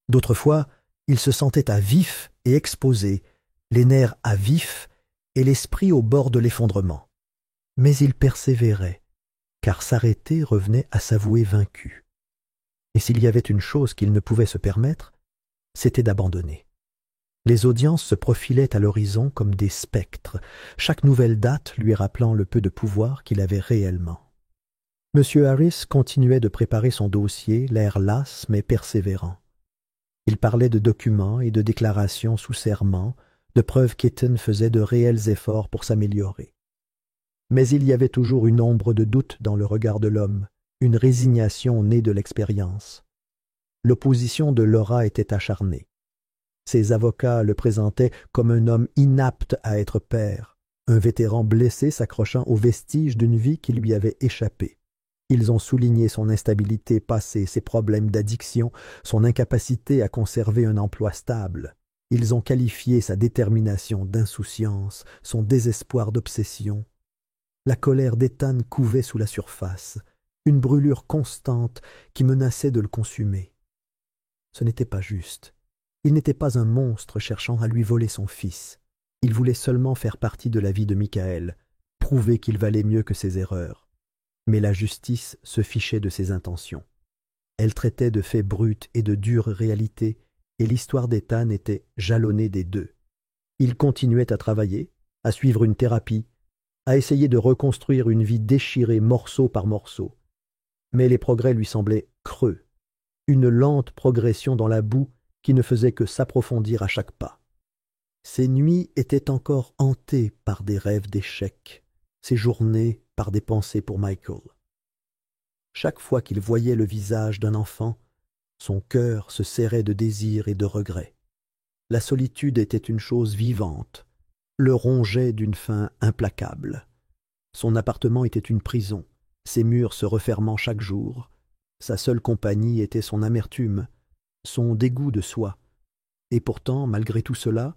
D'autres fois, il se sentait à vif et exposé, les nerfs à vif et l'esprit au bord de l'effondrement. Mais il persévérait, car s'arrêter revenait à s'avouer vaincu. Et s'il y avait une chose qu'il ne pouvait se permettre, c'était d'abandonner. Les audiences se profilaient à l'horizon comme des spectres, chaque nouvelle date lui rappelant le peu de pouvoir qu'il avait réellement. M. Harris continuait de préparer son dossier, l'air las mais persévérant. Il parlait de documents et de déclarations sous serment, de preuves qu'Eaton faisait de réels efforts pour s'améliorer. Mais il y avait toujours une ombre de doute dans le regard de l'homme, une résignation née de l'expérience. L'opposition de Laura était acharnée. Ses avocats le présentaient comme un homme inapte à être père, un vétéran blessé s'accrochant aux vestiges d'une vie qui lui avait échappé. Ils ont souligné son instabilité passée, ses problèmes d'addiction, son incapacité à conserver un emploi stable. Ils ont qualifié sa détermination d'insouciance, son désespoir d'obsession. La colère d'Ethan couvait sous la surface, une brûlure constante qui menaçait de le consumer. Ce n'était pas juste. Il n'était pas un monstre cherchant à lui voler son fils. Il voulait seulement faire partie de la vie de Michael, prouver qu'il valait mieux que ses erreurs. Mais la justice se fichait de ses intentions. Elle traitait de faits bruts et de dures réalités, et l'histoire d'Ethan était jalonnée des deux. Il continuait à travailler, à suivre une thérapie, à essayer de reconstruire une vie déchirée morceau par morceau. Mais les progrès lui semblaient creux, une lente progression dans la boue qui ne faisait que s'approfondir à chaque pas. Ses nuits étaient encore hantées par des rêves d'échecs, ses journées par des pensées pour Michael. Chaque fois qu'il voyait le visage d'un enfant, son cœur se serrait de désir et de regret. La solitude était une chose vivante, le rongeait d'une faim implacable. Son appartement était une prison, ses murs se refermant chaque jour. Sa seule compagnie était son amertume, son dégoût de soi. Et pourtant, malgré tout cela,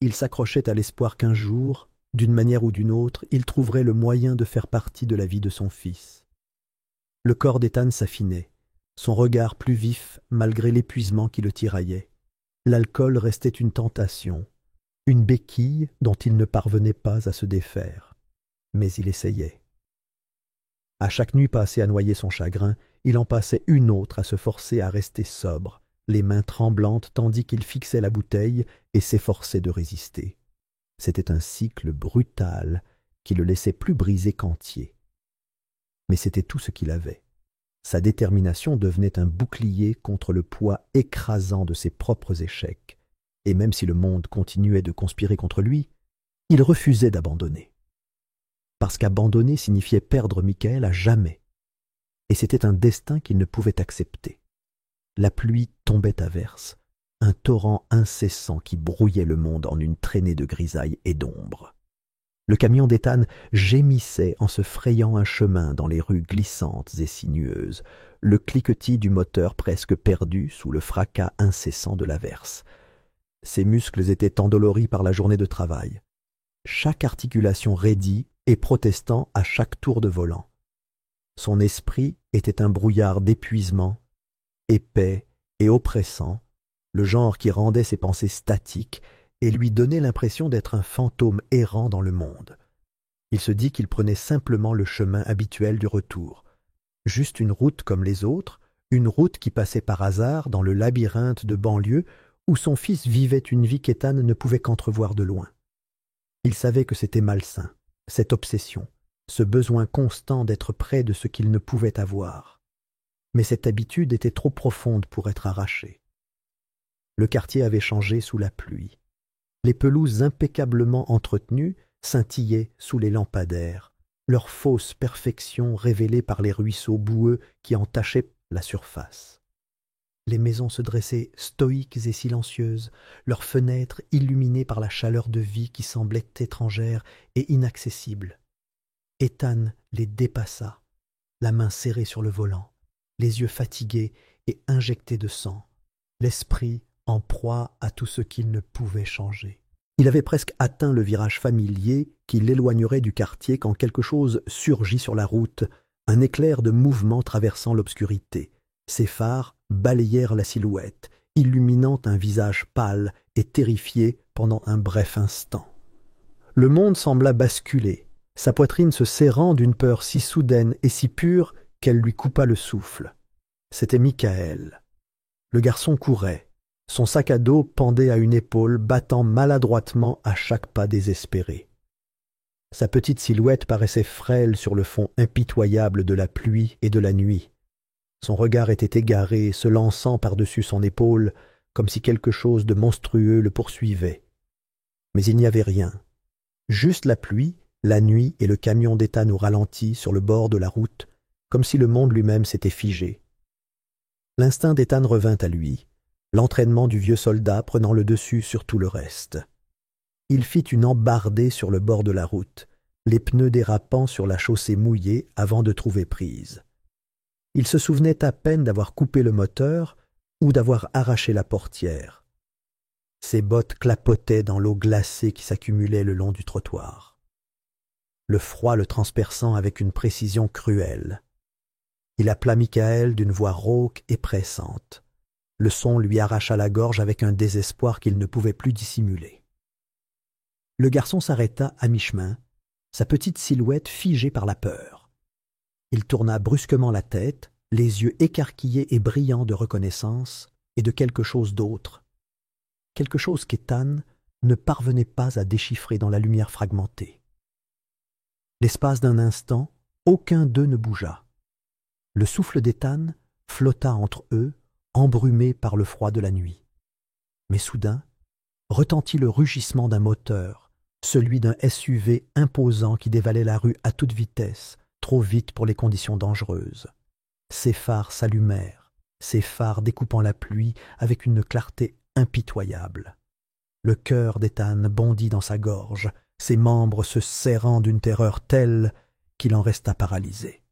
il s'accrochait à l'espoir qu'un jour, d'une manière ou d'une autre, il trouverait le moyen de faire partie de la vie de son fils. Le corps d'Ethan s'affinait, son regard plus vif malgré l'épuisement qui le tiraillait. L'alcool restait une tentation, une béquille dont il ne parvenait pas à se défaire. Mais il essayait. À chaque nuit passée à noyer son chagrin, il en passait une autre à se forcer à rester sobre, les mains tremblantes tandis qu'il fixait la bouteille et s'efforçait de résister. C'était un cycle brutal qui le laissait plus brisé qu'entier. Mais c'était tout ce qu'il avait. Sa détermination devenait un bouclier contre le poids écrasant de ses propres échecs, et même si le monde continuait de conspirer contre lui, il refusait d'abandonner. Parce qu'abandonner signifiait perdre Michael à jamais, et c'était un destin qu'il ne pouvait accepter. La pluie tombait à verse, un torrent incessant qui brouillait le monde en une traînée de grisaille et d'ombre. Le camion d'Ethan gémissait en se frayant un chemin dans les rues glissantes et sinueuses, le cliquetis du moteur presque perdu sous le fracas incessant de l'averse. Ses muscles étaient endoloris par la journée de travail, chaque articulation raidie et protestant à chaque tour de volant. Son esprit était un brouillard d'épuisement, épais et oppressant, le genre qui rendait ses pensées statiques et lui donnait l'impression d'être un fantôme errant dans le monde. Il se dit qu'il prenait simplement le chemin habituel du retour, juste une route comme les autres, une route qui passait par hasard dans le labyrinthe de banlieue où son fils vivait une vie qu'Ethan ne pouvait qu'entrevoir de loin. Il savait que c'était malsain, cette obsession, ce besoin constant d'être près de ce qu'il ne pouvait avoir. Mais cette habitude était trop profonde pour être arrachée. Le quartier avait changé sous la pluie. Les pelouses impeccablement entretenues scintillaient sous les lampadaires. leur fausse perfection révélée par les ruisseaux boueux qui en tachaient la surface. Les maisons se dressaient stoïques et silencieuses, leurs fenêtres illuminées par la chaleur de vie qui semblait étrangère et inaccessible. Ethan les dépassa, la main serrée sur le volant, les yeux fatigués et injectés de sang, l'esprit en proie à tout ce qu'il ne pouvait changer. Il avait presque atteint le virage familier qui l'éloignerait du quartier quand quelque chose surgit sur la route, un éclair de mouvement traversant l'obscurité. Ses phares balayèrent la silhouette, illuminant un visage pâle et terrifié pendant un bref instant. Le monde sembla basculer, sa poitrine se serrant d'une peur si soudaine et si pure qu'elle lui coupa le souffle. C'était Michael. Le garçon courait. Son sac à dos pendait à une épaule, battant maladroitement à chaque pas désespéré. Sa petite silhouette paraissait frêle sur le fond impitoyable de la pluie et de la nuit. Son regard était égaré, se lançant par-dessus son épaule, comme si quelque chose de monstrueux le poursuivait. Mais il n'y avait rien. Juste la pluie, la nuit et le camion d'Ethan au ralenti sur le bord de la route, comme si le monde lui-même s'était figé. L'instinct d'Ethan revint à lui, l'entraînement du vieux soldat prenant le dessus sur tout le reste. Il fit une embardée sur le bord de la route, les pneus dérapant sur la chaussée mouillée avant de trouver prise. Il se souvenait à peine d'avoir coupé le moteur ou d'avoir arraché la portière. Ses bottes clapotaient dans l'eau glacée qui s'accumulait le long du trottoir. Le froid le transperçant avec une précision cruelle. Il appela Michael d'une voix rauque et pressante. Le son lui arracha la gorge avec un désespoir qu'il ne pouvait plus dissimuler. Le garçon s'arrêta à mi-chemin, sa petite silhouette figée par la peur. Il tourna brusquement la tête, les yeux écarquillés et brillants de reconnaissance et de quelque chose d'autre. Quelque chose qu'Ethan ne parvenait pas à déchiffrer dans la lumière fragmentée. L'espace d'un instant, aucun d'eux ne bougea. Le souffle d'Ethan flotta entre eux, embrumé par le froid de la nuit. Mais soudain, retentit le rugissement d'un moteur, celui d'un SUV imposant qui dévalait la rue à toute vitesse, trop vite pour les conditions dangereuses. Ses phares s'allumèrent, ses phares découpant la pluie avec une clarté impitoyable. Le cœur d'Ethan bondit dans sa gorge, ses membres se serrant d'une terreur telle qu'il en resta paralysé.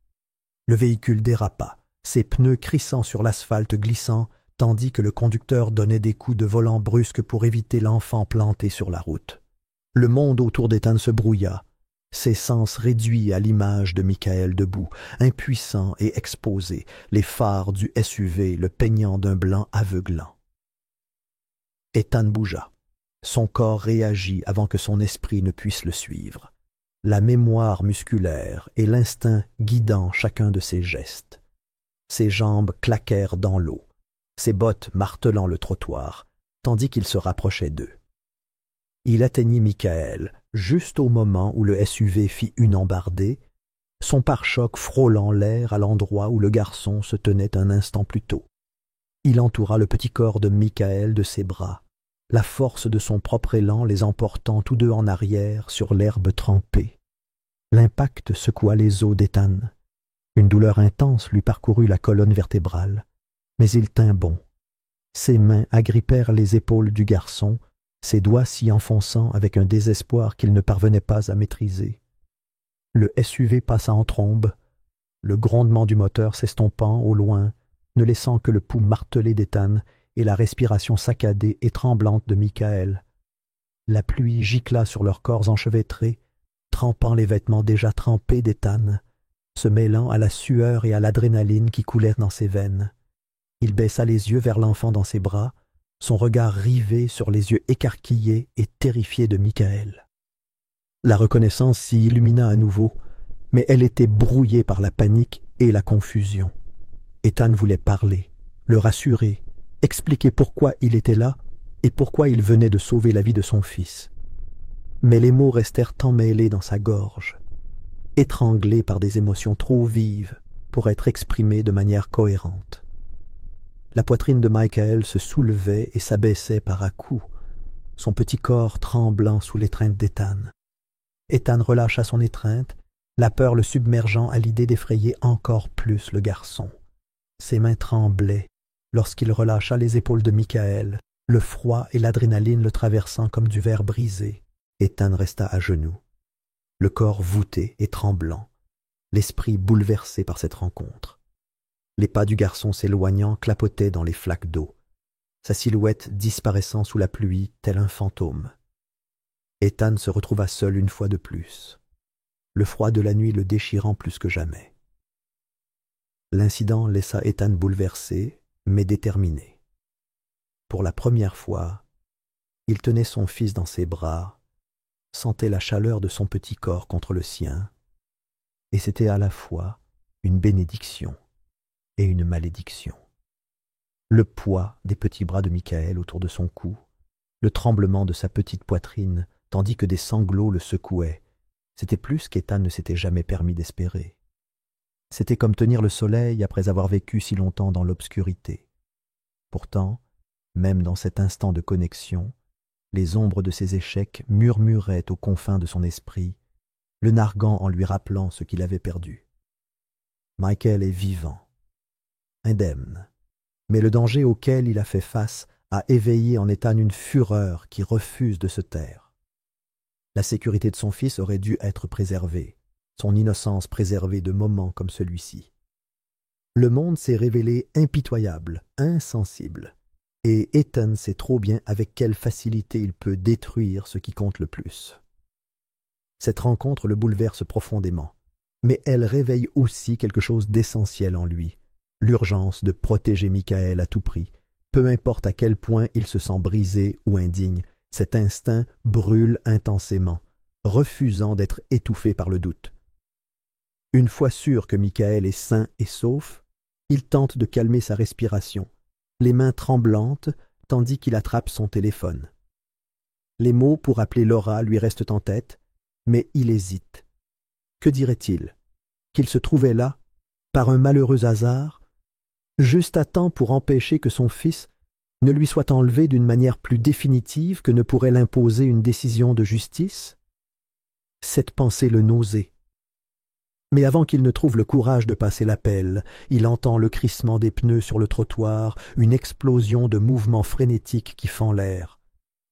Le véhicule dérapa, ses pneus crissant sur l'asphalte glissant, tandis que le conducteur donnait des coups de volant brusques pour éviter l'enfant planté sur la route. Le monde autour d'Ethan se brouilla, ses sens réduits à l'image de Michael debout, impuissant et exposé, les phares du SUV le peignant d'un blanc aveuglant. Ethan bougea. Son corps réagit avant que son esprit ne puisse le suivre. La mémoire musculaire et l'instinct guidant chacun de ses gestes. Ses jambes claquèrent dans l'eau, ses bottes martelant le trottoir, tandis qu'il se rapprochait d'eux. Il atteignit Michael, juste au moment où le SUV fit une embardée, son pare-choc frôlant l'air à l'endroit où le garçon se tenait un instant plus tôt. Il entoura le petit corps de Michael de ses bras, la force de son propre élan les emportant tous deux en arrière sur l'herbe trempée. L'impact secoua les os d'Ethan. Une douleur intense lui parcourut la colonne vertébrale, mais il tint bon. Ses mains agrippèrent les épaules du garçon, ses doigts s'y enfonçant avec un désespoir qu'il ne parvenait pas à maîtriser. Le SUV passa en trombe, le grondement du moteur s'estompant au loin, ne laissant que le pouls martelé d'Ethan et la respiration saccadée et tremblante de Michael. La pluie gicla sur leurs corps enchevêtrés, trempant les vêtements déjà trempés d'Ethan, se mêlant à la sueur et à l'adrénaline qui coulèrent dans ses veines. Il baissa les yeux vers l'enfant dans ses bras, son regard rivé sur les yeux écarquillés et terrifiés de Michael. La reconnaissance s'y illumina à nouveau, mais elle était brouillée par la panique et la confusion. Ethan voulait parler, le rassurer, expliquer pourquoi il était là et pourquoi il venait de sauver la vie de son fils. Mais les mots restèrent emmêlés dans sa gorge, étranglés par des émotions trop vives pour être exprimées de manière cohérente. La poitrine de Michael se soulevait et s'abaissait par à-coups, son petit corps tremblant sous l'étreinte d'Ethan. Ethan relâcha son étreinte la peur le submergeant à l'idée d'effrayer encore plus le garçon. Ses mains tremblaient lorsqu'il relâcha les épaules de Michael, le froid et l'adrénaline le traversant comme du verre brisé. Ethan resta à genoux, le corps voûté et tremblant, l'esprit bouleversé par cette rencontre. Les pas du garçon s'éloignant clapotaient dans les flaques d'eau, sa silhouette disparaissant sous la pluie tel un fantôme. Ethan se retrouva seul une fois de plus, le froid de la nuit le déchirant plus que jamais. L'incident laissa Ethan bouleversé, mais déterminé. Pour la première fois, il tenait son fils dans ses bras, sentait la chaleur de son petit corps contre le sien, et c'était à la fois une bénédiction et une malédiction. Le poids des petits bras de Michael autour de son cou, le tremblement de sa petite poitrine, tandis que des sanglots le secouaient, c'était plus qu'Ethan ne s'était jamais permis d'espérer. C'était comme tenir le soleil après avoir vécu si longtemps dans l'obscurité. Pourtant, même dans cet instant de connexion, les ombres de ses échecs murmuraient aux confins de son esprit, le narguant en lui rappelant ce qu'il avait perdu. Michael est vivant, indemne, mais le danger auquel il a fait face a éveillé en Ethan une fureur qui refuse de se taire. La sécurité de son fils aurait dû être préservée, son innocence préservée de moments comme celui-ci. Le monde s'est révélé impitoyable, insensible, et Ethan sait trop bien avec quelle facilité il peut détruire ce qui compte le plus. Cette rencontre le bouleverse profondément, mais elle réveille aussi quelque chose d'essentiel en lui, l'urgence de protéger Michael à tout prix. Peu importe à quel point il se sent brisé ou indigne, cet instinct brûle intensément, refusant d'être étouffé par le doute. Une fois sûr que Michael est sain et sauf, il tente de calmer sa respiration, les mains tremblantes, tandis qu'il attrape son téléphone. Les mots pour appeler Laura lui restent en tête, mais il hésite. Que dirait-il? Qu'il se trouvait là, par un malheureux hasard, juste à temps pour empêcher que son fils ne lui soit enlevé d'une manière plus définitive que ne pourrait l'imposer une décision de justice? Cette pensée le nausée. Mais avant qu'il ne trouve le courage de passer l'appel, il entend le crissement des pneus sur le trottoir, une explosion de mouvements frénétiques qui fend l'air.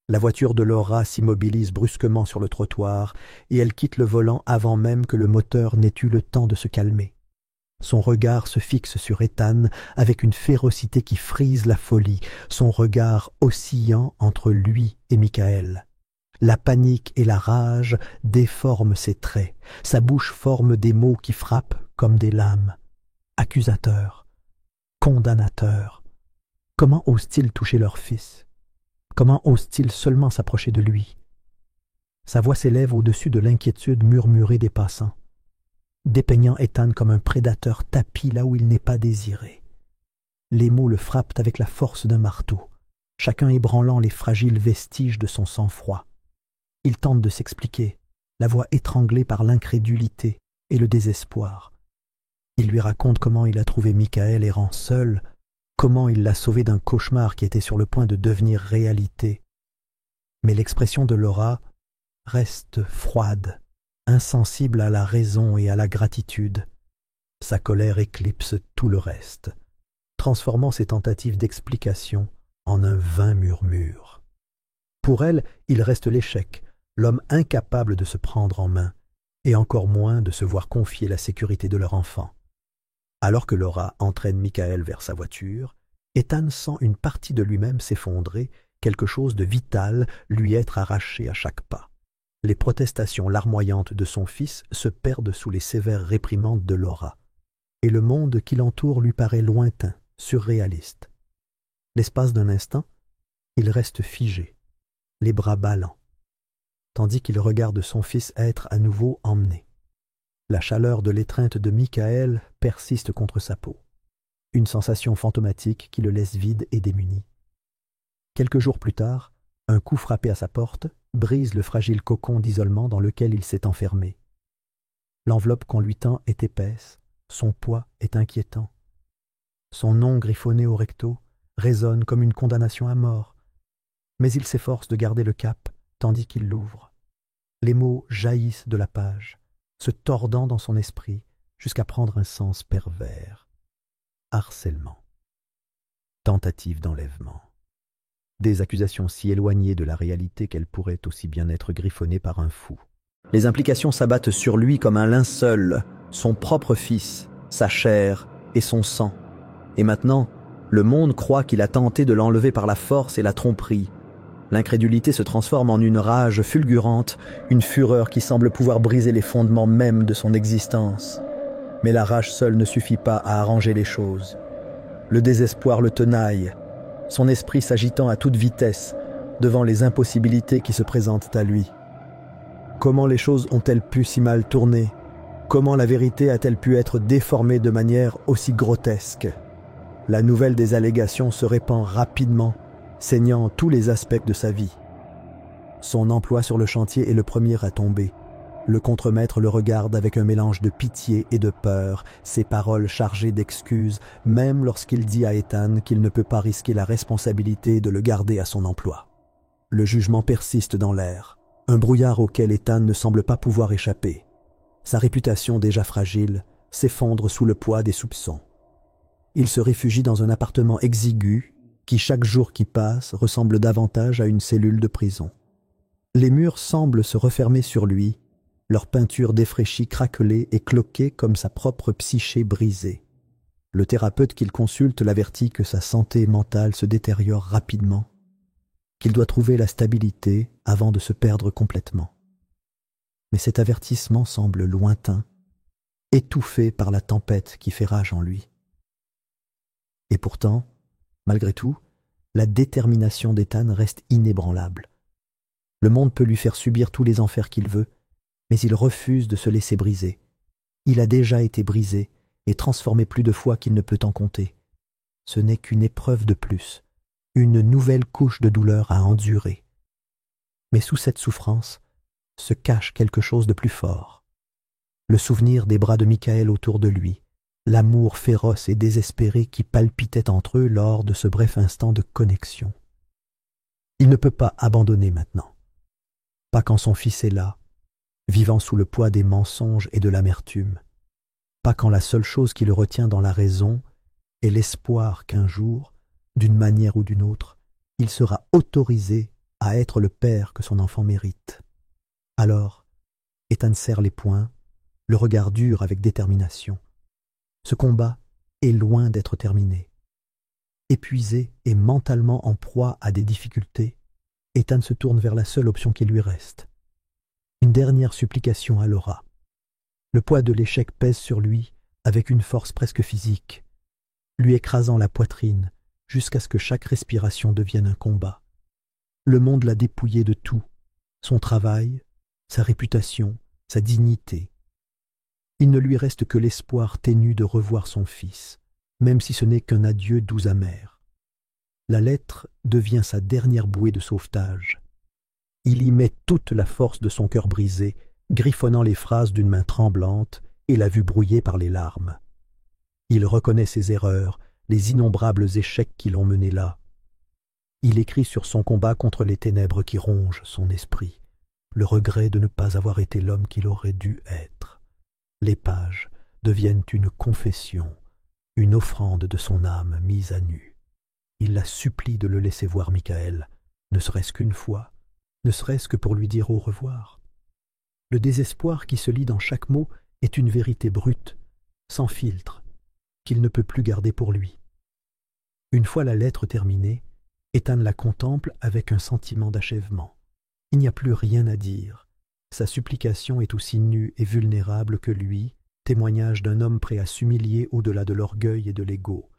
La voiture de Laura s'immobilise brusquement sur le trottoir et elle quitte le volant avant même que le moteur n'ait eu le temps de se calmer. Son regard se fixe sur Ethan avec une férocité qui frise la folie, son regard oscillant entre lui et Michael. La panique et la rage déforment ses traits, sa bouche forme des mots qui frappent comme des lames. Accusateur, condamnateur. Comment ose-t-il toucher leur fils? Comment ose-t-il seulement s'approcher de lui? Sa voix s'élève au-dessus de l'inquiétude murmurée des passants, dépeignant Ethan comme un prédateur tapi là où il n'est pas désiré. Les mots le frappent avec la force d'un marteau, chacun ébranlant les fragiles vestiges de son sang-froid. Il tente de s'expliquer, la voix étranglée par l'incrédulité et le désespoir. Il lui raconte comment il a trouvé Michael errant seul, comment il l'a sauvé d'un cauchemar qui était sur le point de devenir réalité. Mais l'expression de Laura reste froide, insensible à la raison et à la gratitude. Sa colère éclipse tout le reste, transformant ses tentatives d'explication en un vain murmure. Pour elle, il reste l'échec, l'homme incapable de se prendre en main, et encore moins de se voir confier la sécurité de leur enfant. Alors que Laura entraîne Michael vers sa voiture, Ethan sent une partie de lui-même s'effondrer, quelque chose de vital lui être arraché à chaque pas. Les protestations larmoyantes de son fils se perdent sous les sévères réprimandes de Laura, et le monde qui l'entoure lui paraît lointain, surréaliste. L'espace d'un instant, il reste figé, les bras ballants, tandis qu'il regarde son fils être à nouveau emmené. La chaleur de l'étreinte de Michael persiste contre sa peau, une sensation fantomatique qui le laisse vide et démuni. Quelques jours plus tard, un coup frappé à sa porte brise le fragile cocon d'isolement dans lequel il s'est enfermé. L'enveloppe qu'on lui tend est épaisse, son poids est inquiétant. Son nom griffonné au recto résonne comme une condamnation à mort, mais il s'efforce de garder le cap tandis qu'il l'ouvre. Les mots jaillissent de la page, se tordant dans son esprit jusqu'à prendre un sens pervers. Harcèlement. Tentative d'enlèvement. Des accusations si éloignées de la réalité qu'elles pourraient aussi bien être griffonnées par un fou. Les implications s'abattent sur lui comme un linceul, son propre fils, sa chair et son sang. Et maintenant, le monde croit qu'il a tenté de l'enlever par la force et la tromperie. L'incrédulité se transforme en une rage fulgurante, une fureur qui semble pouvoir briser les fondements mêmes de son existence. Mais la rage seule ne suffit pas à arranger les choses. Le désespoir le tenaille, son esprit s'agitant à toute vitesse devant les impossibilités qui se présentent à lui. Comment les choses ont-elles pu si mal tourner? Comment la vérité a-t-elle pu être déformée de manière aussi grotesque? La nouvelle des allégations se répand rapidement, saignant tous les aspects de sa vie. Son emploi sur le chantier est le premier à tomber. Le contremaître le regarde avec un mélange de pitié et de peur, ses paroles chargées d'excuses, même lorsqu'il dit à Ethan qu'il ne peut pas risquer la responsabilité de le garder à son emploi. Le jugement persiste dans l'air, un brouillard auquel Ethan ne semble pas pouvoir échapper. Sa réputation déjà fragile s'effondre sous le poids des soupçons. Il se réfugie dans un appartement exigu qui, chaque jour qui passe, ressemble davantage à une cellule de prison. Les murs semblent se refermer sur lui, leur peinture défraîchie craquelée et cloquée comme sa propre psyché brisée. Le thérapeute qu'il consulte l'avertit que sa santé mentale se détériore rapidement, qu'il doit trouver la stabilité avant de se perdre complètement. Mais cet avertissement semble lointain, étouffé par la tempête qui fait rage en lui. Et pourtant, malgré tout, la détermination d'Ethan reste inébranlable. Le monde peut lui faire subir tous les enfers qu'il veut, mais il refuse de se laisser briser. Il a déjà été brisé et transformé plus de fois qu'il ne peut en compter. Ce n'est qu'une épreuve de plus, une nouvelle couche de douleur à endurer. Mais sous cette souffrance se cache quelque chose de plus fort. Le souvenir des bras de Michael autour de lui, l'amour féroce et désespéré qui palpitait entre eux lors de ce bref instant de connexion. Il ne peut pas abandonner maintenant. Pas quand son fils est là, vivant sous le poids des mensonges et de l'amertume. Pas quand la seule chose qui le retient dans la raison est l'espoir qu'un jour, d'une manière ou d'une autre, il sera autorisé à être le père que son enfant mérite. Alors, Ethan serre les poings, le regard dur avec détermination. Ce combat est loin d'être terminé. Épuisé et mentalement en proie à des difficultés, Ethan se tourne vers la seule option qui lui reste. Une dernière supplication à Laura. Le poids de l'échec pèse sur lui avec une force presque physique, lui écrasant la poitrine jusqu'à ce que chaque respiration devienne un combat. Le monde l'a dépouillé de tout, son travail, sa réputation, sa dignité. Il ne lui reste que l'espoir ténu de revoir son fils, même si ce n'est qu'un adieu doux amer. La lettre devient sa dernière bouée de sauvetage. Il y met toute la force de son cœur brisé, griffonnant les phrases d'une main tremblante et la vue brouillée par les larmes. Il reconnaît ses erreurs, les innombrables échecs qui l'ont mené là. Il écrit sur son combat contre les ténèbres qui rongent son esprit, le regret de ne pas avoir été l'homme qu'il aurait dû être. Les pages deviennent une confession, une offrande de son âme mise à nu. Il la supplie de le laisser voir Michael, ne serait-ce qu'une fois, ne serait-ce que pour lui dire au revoir. Le désespoir qui se lit dans chaque mot est une vérité brute, sans filtre, qu'il ne peut plus garder pour lui. Une fois la lettre terminée, Ethan la contemple avec un sentiment d'achèvement. Il n'y a plus rien à dire. Sa supplication est aussi nue et vulnérable que lui, témoignage d'un homme prêt à s'humilier au-delà de l'orgueil et de l'ego.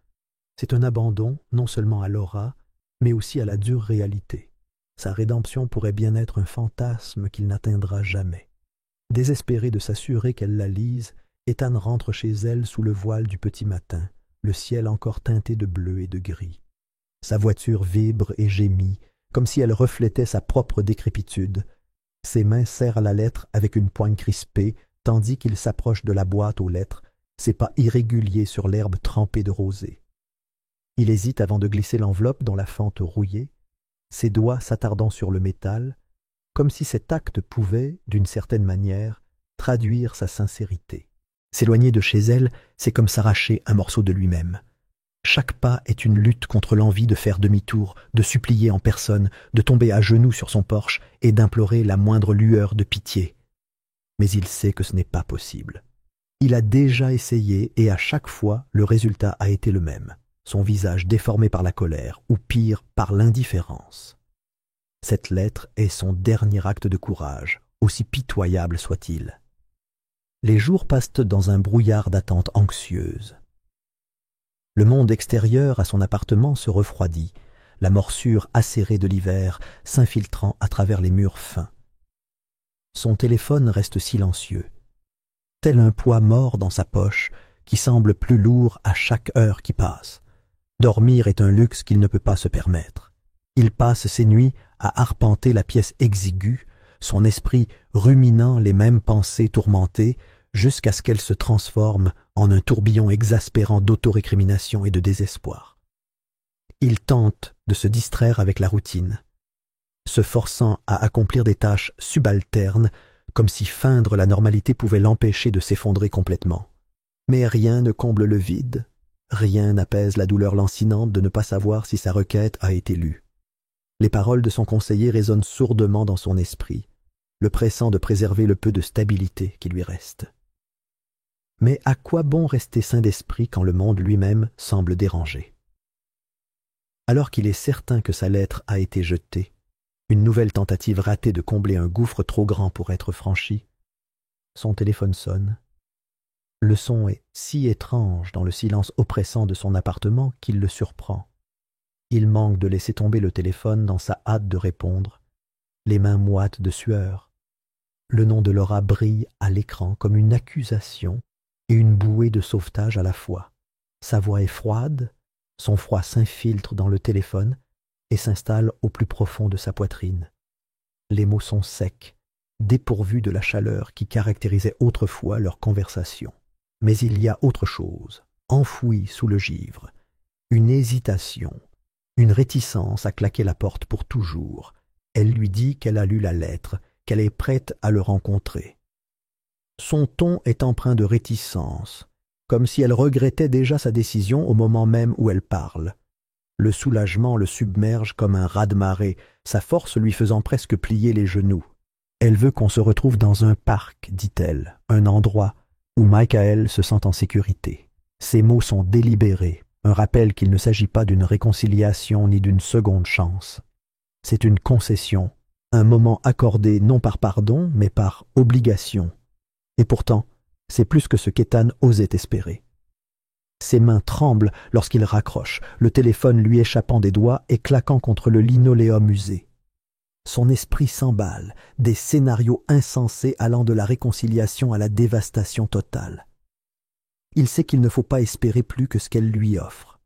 C'est un abandon non seulement à Laura, mais aussi à la dure réalité. Sa rédemption pourrait bien être un fantasme qu'il n'atteindra jamais. Désespéré de s'assurer qu'elle la lise, Ethan rentre chez elle sous le voile du petit matin, le ciel encore teinté de bleu et de gris. Sa voiture vibre et gémit, comme si elle reflétait sa propre décrépitude. Ses mains serrent la lettre avec une poigne crispée, tandis qu'il s'approche de la boîte aux lettres, ses pas irréguliers sur l'herbe trempée de rosée. Il hésite avant de glisser l'enveloppe dans la fente rouillée, ses doigts s'attardant sur le métal, comme si cet acte pouvait, d'une certaine manière, traduire sa sincérité. S'éloigner de chez elle, c'est comme s'arracher un morceau de lui-même. Chaque pas est une lutte contre l'envie de faire demi-tour, de supplier en personne, de tomber à genoux sur son porche et d'implorer la moindre lueur de pitié. Mais il sait que ce n'est pas possible. Il a déjà essayé et à chaque fois, le résultat a été le même. Son visage déformé par la colère, ou pire, par l'indifférence. Cette lettre est son dernier acte de courage, aussi pitoyable soit-il. Les jours passent dans un brouillard d'attente anxieuse. Le monde extérieur à son appartement se refroidit, la morsure acérée de l'hiver s'infiltrant à travers les murs fins. Son téléphone reste silencieux, tel un poids mort dans sa poche qui semble plus lourd à chaque heure qui passe. Dormir est un luxe qu'il ne peut pas se permettre. Il passe ses nuits à arpenter la pièce exiguë, son esprit ruminant les mêmes pensées tourmentées, jusqu'à ce qu'elles se transforment en un tourbillon exaspérant d'autorécrimination et de désespoir. Il tente de se distraire avec la routine, se forçant à accomplir des tâches subalternes, comme si feindre la normalité pouvait l'empêcher de s'effondrer complètement. Mais rien ne comble le vide, rien n'apaise la douleur lancinante de ne pas savoir si sa requête a été lue. Les paroles de son conseiller résonnent sourdement dans son esprit, le pressant de préserver le peu de stabilité qui lui reste. Mais à quoi bon rester sain d'esprit quand le monde lui-même semble dérangé? Alors qu'il est certain que sa lettre a été jetée, une nouvelle tentative ratée de combler un gouffre trop grand pour être franchi, son téléphone sonne. Le son est si étrange dans le silence oppressant de son appartement qu'il le surprend. Il manque de laisser tomber le téléphone dans sa hâte de répondre, les mains moites de sueur. Le nom de Laura brille à l'écran comme une accusation et une bouée de sauvetage à la fois. Sa voix est froide, son froid s'infiltre dans le téléphone et s'installe au plus profond de sa poitrine. Les mots sont secs, dépourvus de la chaleur qui caractérisait autrefois leur conversation. Mais il y a autre chose, enfouie sous le givre, une hésitation, une réticence à claquer la porte pour toujours. Elle lui dit qu'elle a lu la lettre, qu'elle est prête à le rencontrer. Son ton est empreint de réticence, comme si elle regrettait déjà sa décision au moment même où elle parle. Le soulagement le submerge comme un raz-de-marée, sa force lui faisant presque plier les genoux. Elle veut qu'on se retrouve dans un parc, dit-elle, un endroit où Michael se sent en sécurité. Ses mots sont délibérés, un rappel qu'il ne s'agit pas d'une réconciliation ni d'une seconde chance. C'est une concession, un moment accordé non par pardon, mais par obligation. Et pourtant, c'est plus que ce qu'Ethan osait espérer. Ses mains tremblent lorsqu'il raccroche, le téléphone lui échappant des doigts et claquant contre le linoléum usé. Son esprit s'emballe, des scénarios insensés allant de la réconciliation à la dévastation totale. Il sait qu'il ne faut pas espérer plus que ce qu'elle lui offre.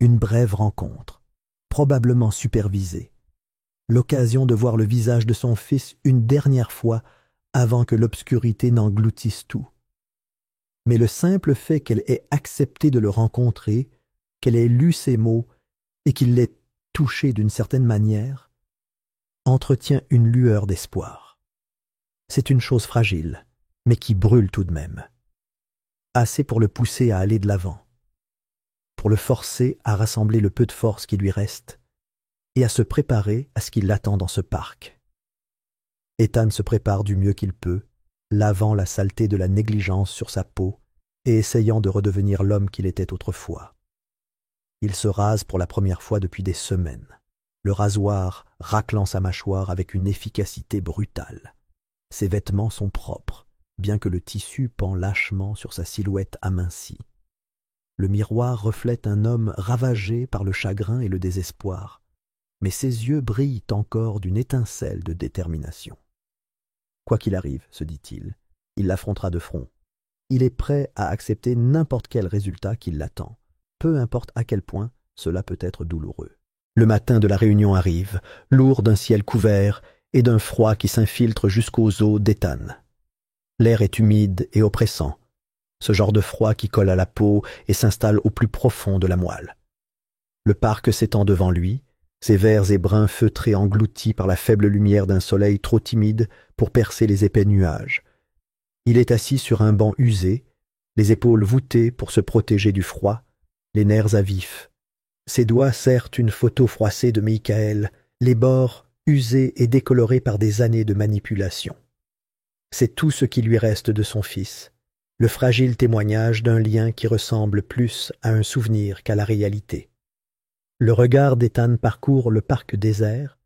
Une brève rencontre, probablement supervisée. L'occasion de voir le visage de son fils une dernière fois avant que l'obscurité n'engloutisse tout. Mais le simple fait qu'elle ait accepté de le rencontrer, qu'elle ait lu ses mots et qu'il l'ait touché d'une certaine manière, entretient une lueur d'espoir. C'est une chose fragile, mais qui brûle tout de même. Assez pour le pousser à aller de l'avant, pour le forcer à rassembler le peu de force qui lui reste et à se préparer à ce qui l'attend dans ce parc. Ethan se prépare du mieux qu'il peut, lavant la saleté de la négligence sur sa peau et essayant de redevenir l'homme qu'il était autrefois. Il se rase pour la première fois depuis des semaines, le rasoir raclant sa mâchoire avec une efficacité brutale. Ses vêtements sont propres, bien que le tissu pend lâchement sur sa silhouette amincie. Le miroir reflète un homme ravagé par le chagrin et le désespoir, mais ses yeux brillent encore d'une étincelle de détermination. Quoi qu'il arrive, se dit-il, il l'affrontera de front. Il est prêt à accepter n'importe quel résultat qui l'attend, peu importe à quel point cela peut être douloureux. Le matin de la réunion arrive, lourd d'un ciel couvert et d'un froid qui s'infiltre jusqu'aux os d'Ethan. L'air est humide et oppressant, ce genre de froid qui colle à la peau et s'installe au plus profond de la moelle. Le parc s'étend devant lui, ses verts et bruns feutrés engloutis par la faible lumière d'un soleil trop timide pour percer les épais nuages. Il est assis sur un banc usé, les épaules voûtées pour se protéger du froid, les nerfs à vif. Ses doigts serrent une photo froissée de Michael, les bords usés et décolorés par des années de manipulation. C'est tout ce qui lui reste de son fils, le fragile témoignage d'un lien qui ressemble plus à un souvenir qu'à la réalité. Le regard d'Ethan parcourt le parc désert,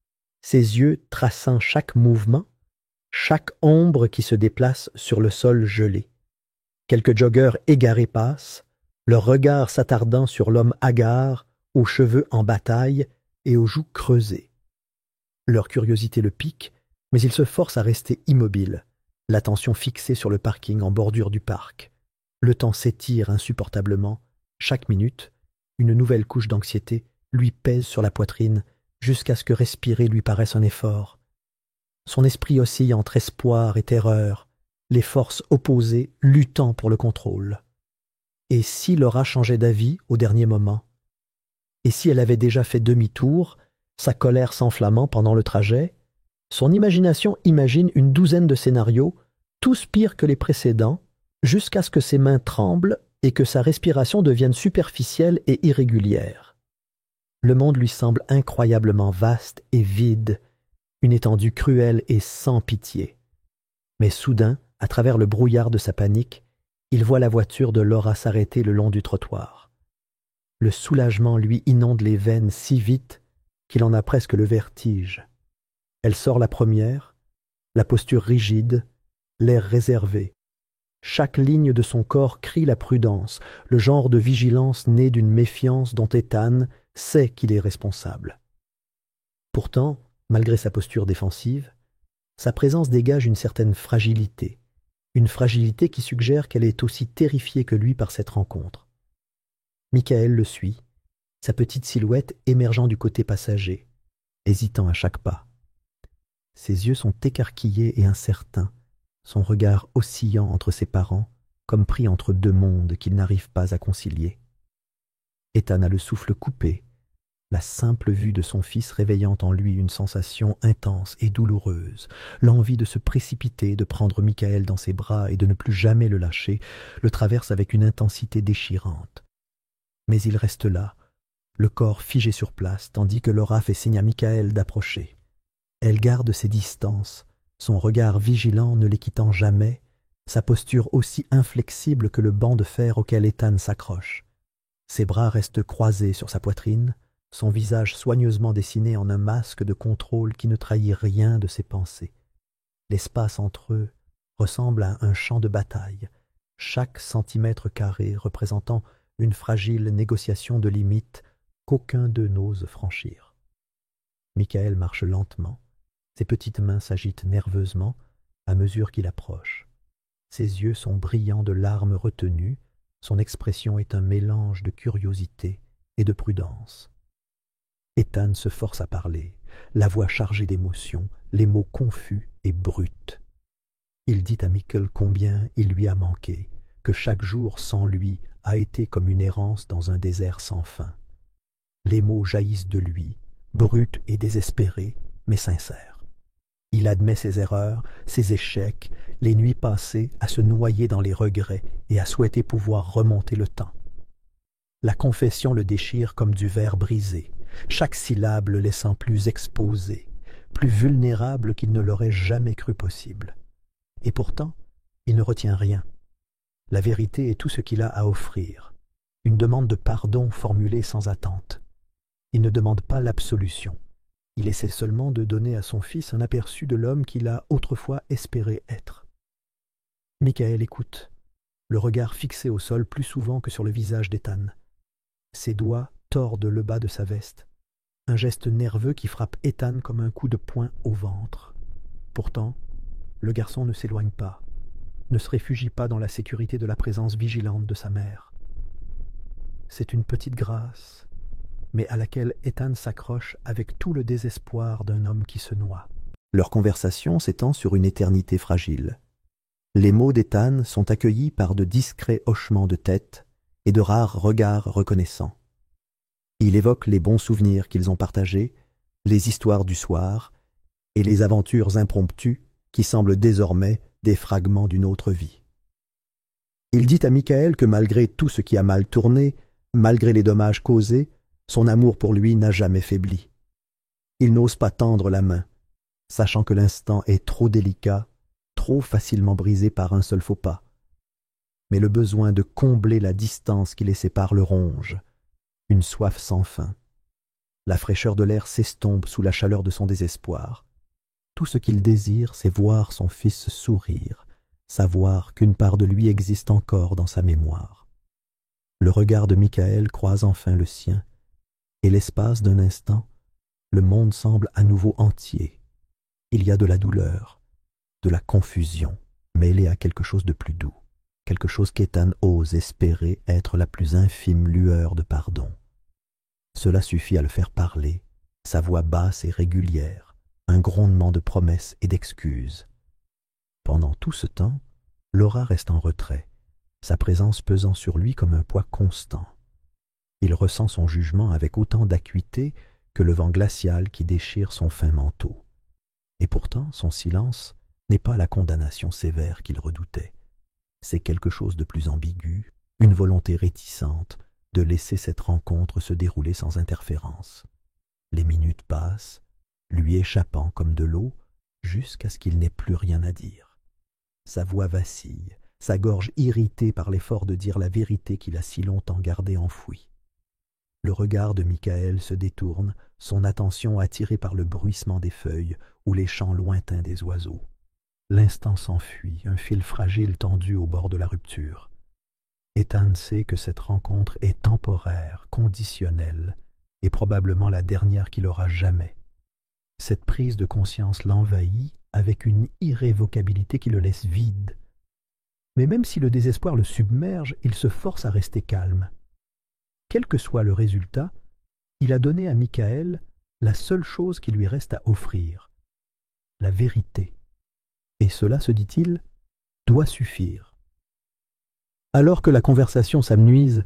ses yeux traçant chaque mouvement, chaque ombre qui se déplace sur le sol gelé. Quelques joggeurs égarés passent, leur regard s'attardant sur l'homme hagard, aux cheveux en bataille et aux joues creusées. Leur curiosité le pique, mais il se force à rester immobile, l'attention fixée sur le parking en bordure du parc. Le temps s'étire insupportablement. Chaque minute, une nouvelle couche d'anxiété lui pèse sur la poitrine jusqu'à ce que respirer lui paraisse un effort. Son esprit oscille entre espoir et terreur, les forces opposées luttant pour le contrôle. Et si Laura changeait d'avis au dernier moment? Et si elle avait déjà fait demi-tour, sa colère s'enflammant pendant le trajet? Son imagination imagine une douzaine de scénarios, tous pires que les précédents, jusqu'à ce que ses mains tremblent et que sa respiration devienne superficielle et irrégulière. Le monde lui semble incroyablement vaste et vide, une étendue cruelle et sans pitié. Mais soudain, à travers le brouillard de sa panique, il voit la voiture de Laura s'arrêter le long du trottoir. Le soulagement lui inonde les veines si vite qu'il en a presque le vertige. Elle sort la première, la posture rigide, l'air réservé. Chaque ligne de son corps crie la prudence, le genre de vigilance né d'une méfiance dont Ethan sait qu'il est responsable. Pourtant, malgré sa posture défensive, sa présence dégage une certaine fragilité, une fragilité qui suggère qu'elle est aussi terrifiée que lui par cette rencontre. Michael le suit, sa petite silhouette émergeant du côté passager, hésitant à chaque pas. Ses yeux sont écarquillés et incertains, son regard oscillant entre ses parents, comme pris entre deux mondes qu'il n'arrive pas à concilier. Ethan a le souffle coupé, la simple vue de son fils réveillant en lui une sensation intense et douloureuse, l'envie de se précipiter, de prendre Michael dans ses bras et de ne plus jamais le lâcher, le traverse avec une intensité déchirante. Mais il reste là, le corps figé sur place, tandis que Laura fait signe à Michael d'approcher. Elle garde ses distances, son regard vigilant ne les quittant jamais, sa posture aussi inflexible que le banc de fer auquel Ethan s'accroche. Ses bras restent croisés sur sa poitrine, son visage soigneusement dessiné en un masque de contrôle qui ne trahit rien de ses pensées. L'espace entre eux ressemble à un champ de bataille, chaque centimètre carré représentant une fragile négociation de limites qu'aucun d'eux n'ose franchir. Michael marche lentement, ses petites mains s'agitent nerveusement à mesure qu'il approche. Ses yeux sont brillants de larmes retenues, son expression est un mélange de curiosité et de prudence. Ethan se force à parler, la voix chargée d'émotion, les mots confus et bruts. Il dit à Michael combien il lui a manqué, que chaque jour sans lui a été comme une errance dans un désert sans fin. Les mots jaillissent de lui, bruts et désespérés, mais sincères. Il admet ses erreurs, ses échecs, les nuits passées à se noyer dans les regrets et à souhaiter pouvoir remonter le temps. La confession le déchire comme du verre brisé, chaque syllabe le laissant plus exposé, plus vulnérable qu'il ne l'aurait jamais cru possible. Et pourtant, il ne retient rien. La vérité est tout ce qu'il a à offrir, une demande de pardon formulée sans attente. Il ne demande pas l'absolution. Il essaie seulement de donner à son fils un aperçu de l'homme qu'il a autrefois espéré être. Michael écoute, le regard fixé au sol plus souvent que sur le visage d'Ethan. Ses doigts tordent le bas de sa veste, un geste nerveux qui frappe Ethan comme un coup de poing au ventre. Pourtant, le garçon ne s'éloigne pas, ne se réfugie pas dans la sécurité de la présence vigilante de sa mère. C'est une petite grâce, mais à laquelle Ethan s'accroche avec tout le désespoir d'un homme qui se noie. Leur conversation s'étend sur une éternité fragile. Les mots d'Ethan sont accueillis par de discrets hochements de tête et de rares regards reconnaissants. Il évoque les bons souvenirs qu'ils ont partagés, les histoires du soir et les aventures impromptues qui semblent désormais des fragments d'une autre vie. Il dit à Michaël que malgré tout ce qui a mal tourné, malgré les dommages causés, son amour pour lui n'a jamais faibli. Il n'ose pas tendre la main, sachant que l'instant est trop délicat, trop facilement brisé par un seul faux pas. Mais le besoin de combler la distance qui les sépare le ronge, une soif sans fin. La fraîcheur de l'air s'estompe sous la chaleur de son désespoir. Tout ce qu'il désire, c'est voir son fils sourire, savoir qu'une part de lui existe encore dans sa mémoire. Le regard de Michaël croise enfin le sien, et l'espace d'un instant, le monde semble à nouveau entier. Il y a de la douleur, de la confusion, mêlée à quelque chose de plus doux, quelque chose qu'Ethan ose espérer être la plus infime lueur de pardon. Cela suffit à le faire parler, sa voix basse et régulière, un grondement de promesses et d'excuses. Pendant tout ce temps, Laura reste en retrait, sa présence pesant sur lui comme un poids constant. Il ressent son jugement avec autant d'acuité que le vent glacial qui déchire son fin manteau. Et pourtant, son silence n'est pas la condamnation sévère qu'il redoutait. C'est quelque chose de plus ambigu, une volonté réticente de laisser cette rencontre se dérouler sans interférence. Les minutes passent, lui échappant comme de l'eau, jusqu'à ce qu'il n'ait plus rien à dire. Sa voix vacille, sa gorge irritée par l'effort de dire la vérité qu'il a si longtemps gardée enfouie. Le regard de Michaël se détourne, son attention attirée par le bruissement des feuilles ou les chants lointains des oiseaux. L'instant s'enfuit, un fil fragile tendu au bord de la rupture. Ethan sait que cette rencontre est temporaire, conditionnelle, et probablement la dernière qu'il aura jamais. Cette prise de conscience l'envahit avec une irrévocabilité qui le laisse vide. Mais même si le désespoir le submerge, il se force à rester calme. Quel que soit le résultat, il a donné à Michaël la seule chose qui lui reste à offrir, la vérité. Et cela, se dit-il, doit suffire. Alors que la conversation s'amenuise,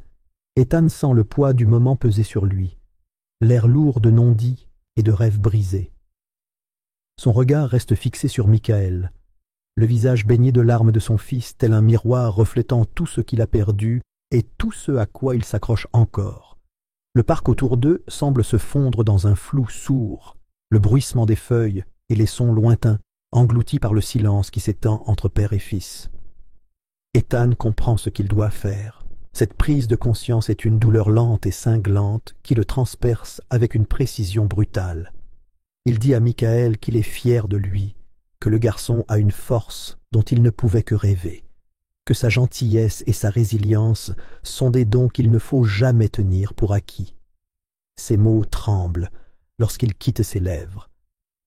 Ethan sent le poids du moment peser sur lui, l'air lourd de non-dits et de rêves brisés. Son regard reste fixé sur Michaël, le visage baigné de larmes de son fils, tel un miroir reflétant tout ce qu'il a perdu et tout ce à quoi il s'accroche encore. Le parc autour d'eux semble se fondre dans un flou sourd, le bruissement des feuilles et les sons lointains, engloutis par le silence qui s'étend entre père et fils. Ethan comprend ce qu'il doit faire. Cette prise de conscience est une douleur lente et cinglante qui le transperce avec une précision brutale. Il dit à Michaël qu'il est fier de lui, que le garçon a une force dont il ne pouvait que rêver, que sa gentillesse et sa résilience sont des dons qu'il ne faut jamais tenir pour acquis. Ses mots tremblent lorsqu'ils quittent ses lèvres,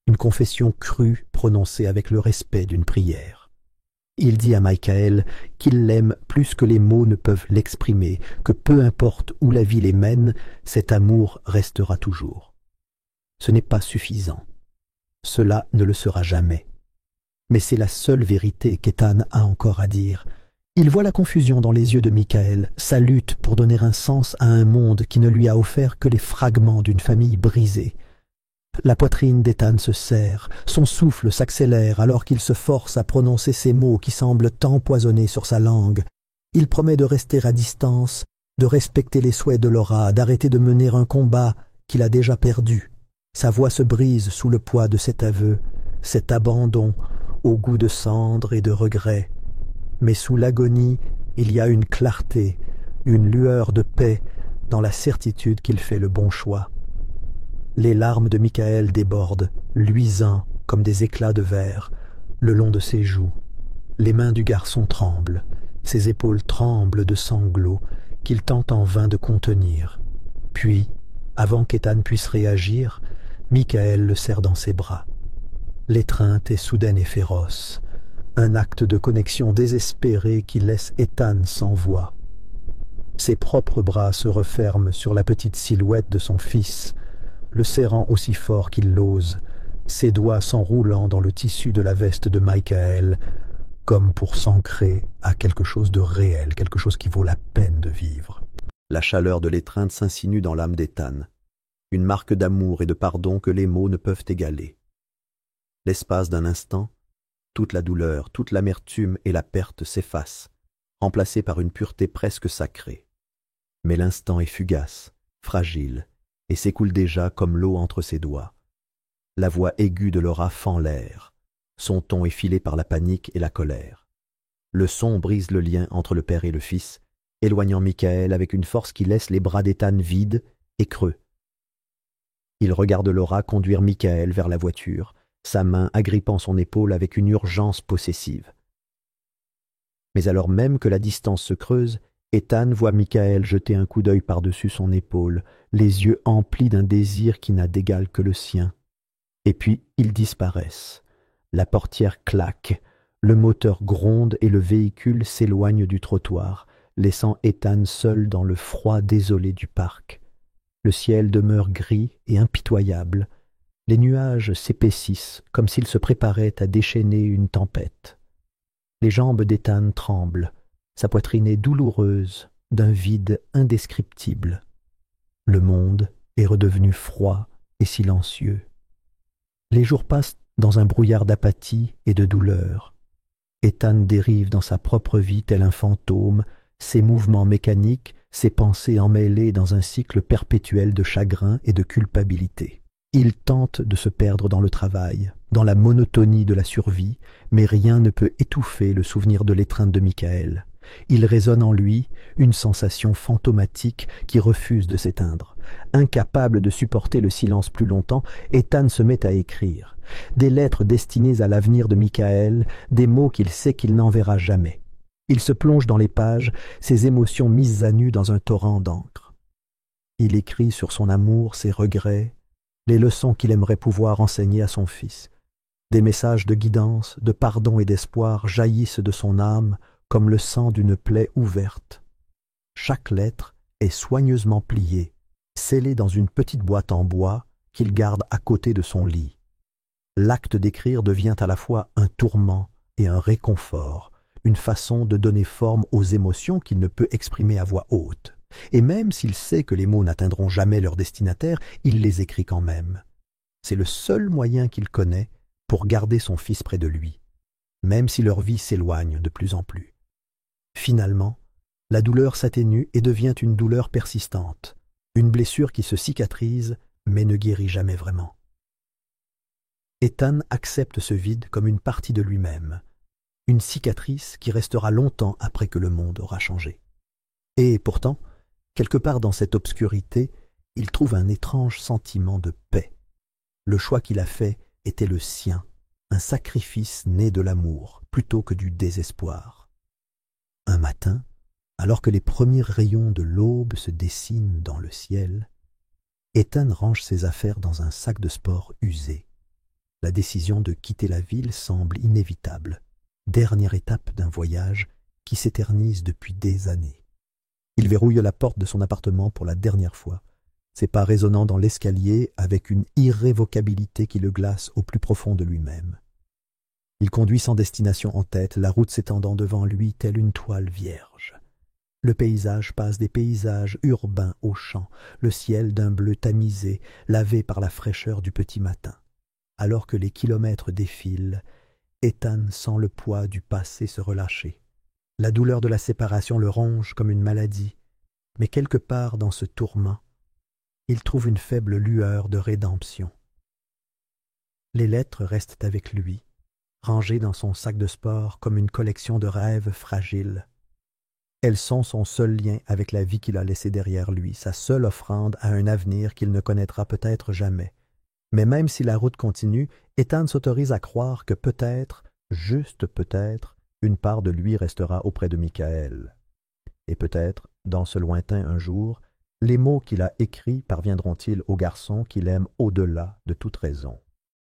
une confession crue prononcée avec le respect d'une prière. Il dit à Michaël qu'il l'aime plus que les mots ne peuvent l'exprimer, que peu importe où la vie les mène, cet amour restera toujours. Ce n'est pas suffisant. Cela ne le sera jamais. Mais c'est la seule vérité qu'Ethan a encore à dire. Il voit la confusion dans les yeux de Michaël, sa lutte pour donner un sens à un monde qui ne lui a offert que les fragments d'une famille brisée. La poitrine d'Ethan se serre, son souffle s'accélère alors qu'il se force à prononcer ces mots qui semblent empoisonnés sur sa langue. Il promet de rester à distance, de respecter les souhaits de Laura, d'arrêter de mener un combat qu'il a déjà perdu. Sa voix se brise sous le poids de cet aveu, cet abandon au goût de cendre et de regret. Mais sous l'agonie, il y a une clarté, une lueur de paix dans la certitude qu'il fait le bon choix. Les larmes de Michaël débordent, luisant comme des éclats de verre, le long de ses joues. Les mains du garçon tremblent, ses épaules tremblent de sanglots qu'il tente en vain de contenir. Puis, avant qu'Ethan puisse réagir, Michaël le serre dans ses bras. L'étreinte est soudaine et féroce, un acte de connexion désespéré qui laisse Ethan sans voix. Ses propres bras se referment sur la petite silhouette de son fils, le serrant aussi fort qu'il l'ose, ses doigts s'enroulant dans le tissu de la veste de Michaël, comme pour s'ancrer à quelque chose de réel, quelque chose qui vaut la peine de vivre. La chaleur de l'étreinte s'insinue dans l'âme d'Ethan, une marque d'amour et de pardon que les mots ne peuvent égaler. L'espace d'un instant, toute la douleur, toute l'amertume et la perte s'effacent, remplacées par une pureté presque sacrée. Mais l'instant est fugace, fragile, et s'écoule déjà comme l'eau entre ses doigts. La voix aiguë de Laura fend l'air. Son ton est filé par la panique et la colère. Le son brise le lien entre le père et le fils, éloignant Michael avec une force qui laisse les bras d'Ethan vides et creux. Il regarde Laura conduire Michael vers la voiture, sa main agrippant son épaule avec une urgence possessive. Mais alors même que la distance se creuse, Ethan voit Michael jeter un coup d'œil par-dessus son épaule, les yeux emplis d'un désir qui n'a d'égal que le sien. Et puis ils disparaissent. La portière claque, le moteur gronde et le véhicule s'éloigne du trottoir, laissant Ethan seul dans le froid désolé du parc. Le ciel demeure gris et impitoyable. Les nuages s'épaississent comme s'ils se préparaient à déchaîner une tempête. Les jambes d'Ethan tremblent, sa poitrine est douloureuse d'un vide indescriptible. Le monde est redevenu froid et silencieux. Les jours passent dans un brouillard d'apathie et de douleur. Ethan dérive dans sa propre vie tel un fantôme, ses mouvements mécaniques, ses pensées emmêlées dans un cycle perpétuel de chagrin et de culpabilité. Il tente de se perdre dans le travail, dans la monotonie de la survie, mais rien ne peut étouffer le souvenir de l'étreinte de Michael. Il résonne en lui une sensation fantomatique qui refuse de s'éteindre. Incapable de supporter le silence plus longtemps, Ethan se met à écrire. Des lettres destinées à l'avenir de Michael, des mots qu'il sait qu'il n'enverra jamais. Il se plonge dans les pages, ses émotions mises à nu dans un torrent d'encre. Il écrit sur son amour, ses regrets, les leçons qu'il aimerait pouvoir enseigner à son fils. Des messages de guidance, de pardon et d'espoir jaillissent de son âme comme le sang d'une plaie ouverte. Chaque lettre est soigneusement pliée, scellée dans une petite boîte en bois qu'il garde à côté de son lit. L'acte d'écrire devient à la fois un tourment et un réconfort, une façon de donner forme aux émotions qu'il ne peut exprimer à voix haute. Et même s'il sait que les mots n'atteindront jamais leur destinataire, il les écrit quand même. C'est le seul moyen qu'il connaît pour garder son fils près de lui, même si leur vie s'éloigne de plus en plus. Finalement, la douleur s'atténue et devient une douleur persistante, une blessure qui se cicatrise mais ne guérit jamais vraiment. Ethan accepte ce vide comme une partie de lui-même, une cicatrice qui restera longtemps après que le monde aura changé. Et pourtant, quelque part dans cette obscurité, il trouve un étrange sentiment de paix. Le choix qu'il a fait était le sien, un sacrifice né de l'amour plutôt que du désespoir. Un matin, alors que les premiers rayons de l'aube se dessinent dans le ciel, Ethan range ses affaires dans un sac de sport usé. La décision de quitter la ville semble inévitable, dernière étape d'un voyage qui s'éternise depuis des années. Il verrouille la porte de son appartement pour la dernière fois, ses pas résonnant dans l'escalier avec une irrévocabilité qui le glace au plus profond de lui-même. Il conduit sans destination en tête, la route s'étendant devant lui telle une toile vierge. Le paysage passe des paysages urbains aux champs, le ciel d'un bleu tamisé, lavé par la fraîcheur du petit matin. Alors que les kilomètres défilent, Ethan sent le poids du passé se relâcher. La douleur de la séparation le ronge comme une maladie, mais quelque part dans ce tourment, il trouve une faible lueur de rédemption. Les lettres restent avec lui, rangées dans son sac de sport comme une collection de rêves fragiles. Elles sont son seul lien avec la vie qu'il a laissée derrière lui, sa seule offrande à un avenir qu'il ne connaîtra peut-être jamais. Mais même si la route continue, Ethan s'autorise à croire que peut-être, juste peut-être, une part de lui restera auprès de Michael. Et peut-être, dans ce lointain un jour, les mots qu'il a écrits parviendront-ils au garçon qu'il aime au-delà de toute raison.